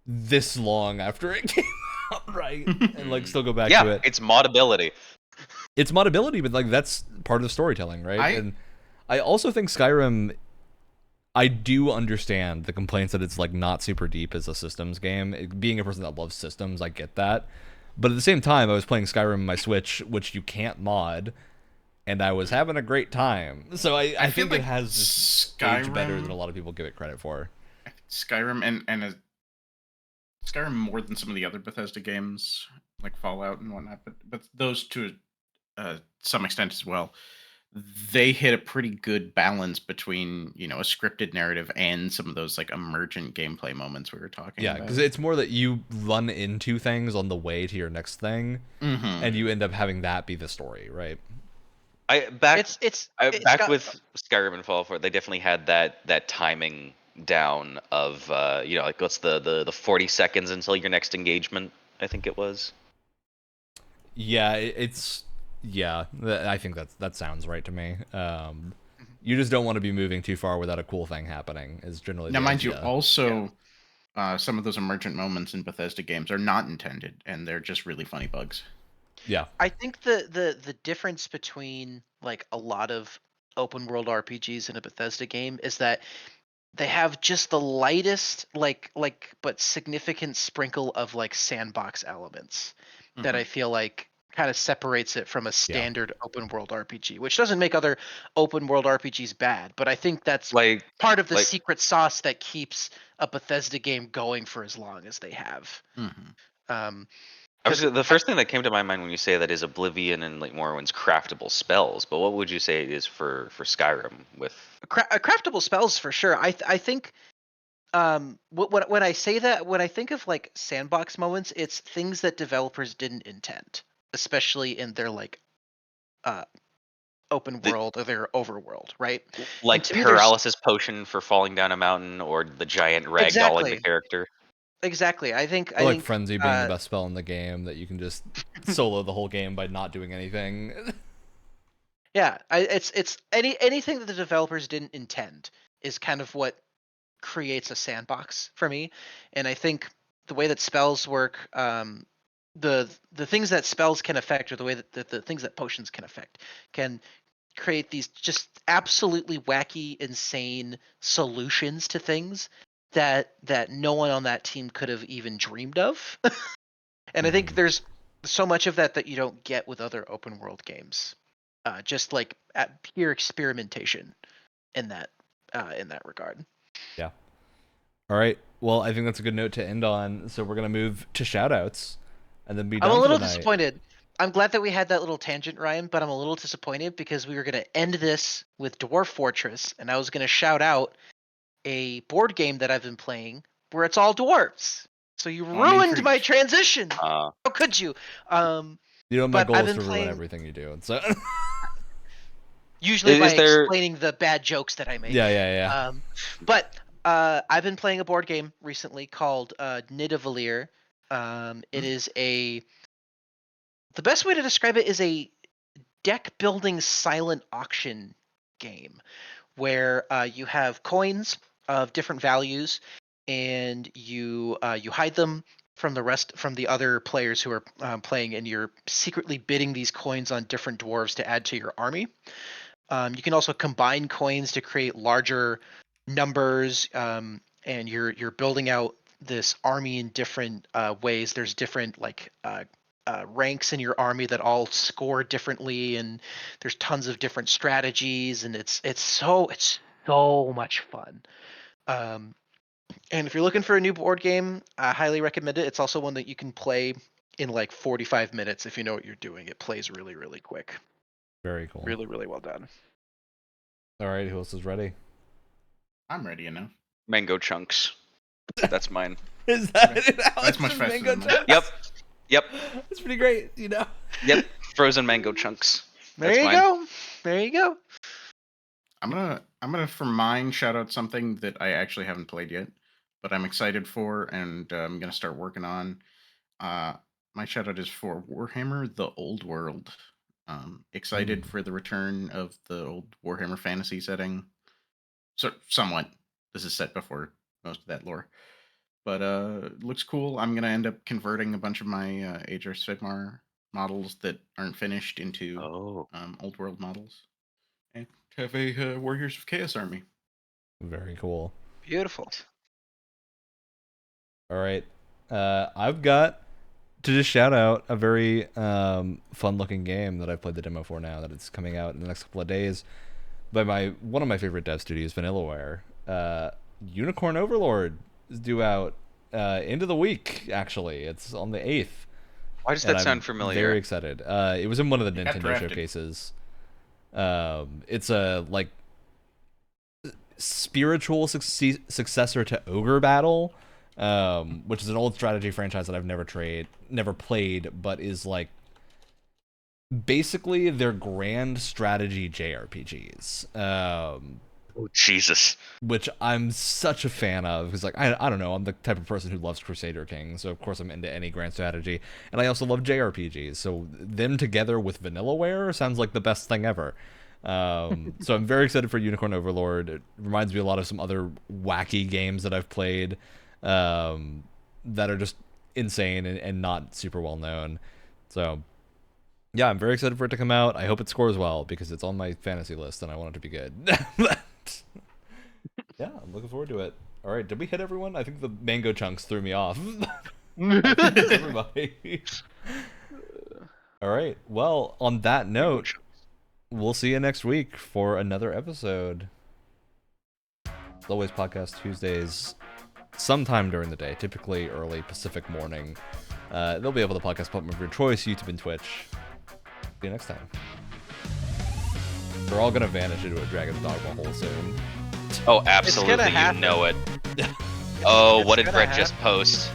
this long after it came out, right? And like still go back to it. It's modability. It's modability, but like that's part of the storytelling, right? And I also think Skyrim, I do understand the complaints that it's like not super deep as a systems game. Being a person that loves systems, I get that. But at the same time, I was playing Skyrim on my Switch, which you can't mod, and I was having a great time. So I think it has aged better than a lot of people give it credit for. Skyrim and Skyrim more than some of the other Bethesda games like Fallout and whatnot, but those to some extent as well. they hit a pretty good balance between, a scripted narrative and some of those like emergent gameplay moments we were talking Yeah, about. because it's more that you run into things on the way to your next thing, and you end up having that be the story, right? Back got, with Skyrim and Fallout 4, they definitely had that timing down of like what's the 40 seconds until your next engagement, I think it was. Yeah, I think that sounds right to me. You just don't want to be moving too far without a cool thing happening. Is generally now, the mind idea. you, also some of those emergent moments in Bethesda games are not intended, and they're just really funny bugs. Yeah, I think the difference between like a lot of open world RPGs in a Bethesda game is that they have just the lightest but significant sprinkle of like sandbox elements that I feel like kind of separates it from a standard open world RPG, which doesn't make other open world RPGs bad, but I think that's part of the secret sauce that keeps a Bethesda game going for as long as they have. The first thing that came to my mind when you say that is Oblivion and like Morrowind's craftable spells, but what would you say it is for Skyrim with craftable spells for sure? I think when I say that, when I think of like sandbox moments, it's things that developers didn't intend, especially in their like open world or their overworld, right? Like paralysis potion for falling down a mountain, or the giant ragdolling the character. Exactly. I think Frenzy being the best spell in the game that you can just solo the whole game by not doing anything. Yeah, it's anything that the developers didn't intend is kind of what creates a sandbox for me. And I think the way that spells work, the things that spells can affect, or the way that the things that potions can affect, can create these just absolutely wacky, insane solutions to things that no one on that team could have even dreamed of. And I think there's so much of that you don't get with other open world games. Just like at pure experimentation in that regard. Yeah. All right. Well, I think that's a good note to end on. So we're gonna move to shoutouts, and then be done. I'm a little disappointed. I'm glad that we had that little tangent, Ryan, but I'm a little disappointed because we were going to end this with Dwarf Fortress, and I was going to shout out a board game that I've been playing where it's all dwarves. So you ruined my transition. How could you? My goal is to ruin everything you do, and so usually by explaining the bad jokes that I make. Yeah. But I've been playing a board game recently called Nidavellir. It is the best way to describe it is a deck building silent auction game where you have coins of different values, and you hide them from the other players who are playing, and you're secretly bidding these coins on different dwarves to add to your army. You can also combine coins to create larger numbers, and you're building out this army in different ways. There's different ranks in your army that all score differently, and there's tons of different strategies, and it's so much fun. And if you're looking for a new board game, I highly recommend it. It's also one that you can play in like 45 minutes if you know what you're doing. It plays really, really quick. Very cool. Really, really well done. All right, who else is ready? I'm ready enough. Mango chunks. That's mine. Is that that's much faster than mine. Yep. That's pretty great, Yep. Frozen mango chunks. There you go. I'm gonna for mine shout out something that I actually haven't played yet, but I'm excited for, and I'm gonna start working on. My shout out is for Warhammer: The Old World. Excited for the return of the old Warhammer fantasy setting. So somewhat, this is set before most of that lore, but it looks cool. I'm gonna end up converting a bunch of my Age of Sigmar models that aren't finished into Old World models, and have a Warriors of Chaos army. Very cool. Beautiful. All right, I've got to just shout out a very fun-looking game that I've played the demo for now, that it's coming out in the next couple of days by one of my favorite dev studios, Vanillaware. Unicorn Overlord is due out end of the week, actually. It's on the 8th. Why does that sound familiar? Very excited. It was in one of the Nintendo showcases. It's a like spiritual successor to Ogre Battle, which is an old strategy franchise that I've never played, but is like basically their grand strategy JRPGs. Oh, Jesus. Which I'm such a fan of, because like I don't know, I'm the type of person who loves Crusader Kings, so of course I'm into any grand strategy, and I also love JRPGs, so them together with Vanillaware sounds like the best thing ever. So I'm very excited for Unicorn Overlord. It reminds me a lot of some other wacky games that I've played, that are just insane and not super well known. So yeah, I'm very excited for it to come out. I hope it scores well, because it's on my fantasy list and I want it to be good. Yeah, I'm looking forward to it. All right, did we hit everyone? I think the mango chunks threw me off. Everybody. All right, well, on that note, we'll see you next week for another episode. As always, podcast Tuesdays, sometime during the day, typically early Pacific morning. They'll be able to podcast platform of your choice, YouTube and Twitch. See you next time. We're all gonna vanish into a Dragon's Dogma hole soon. Oh, absolutely, you know it. Oh, what did Brett just post?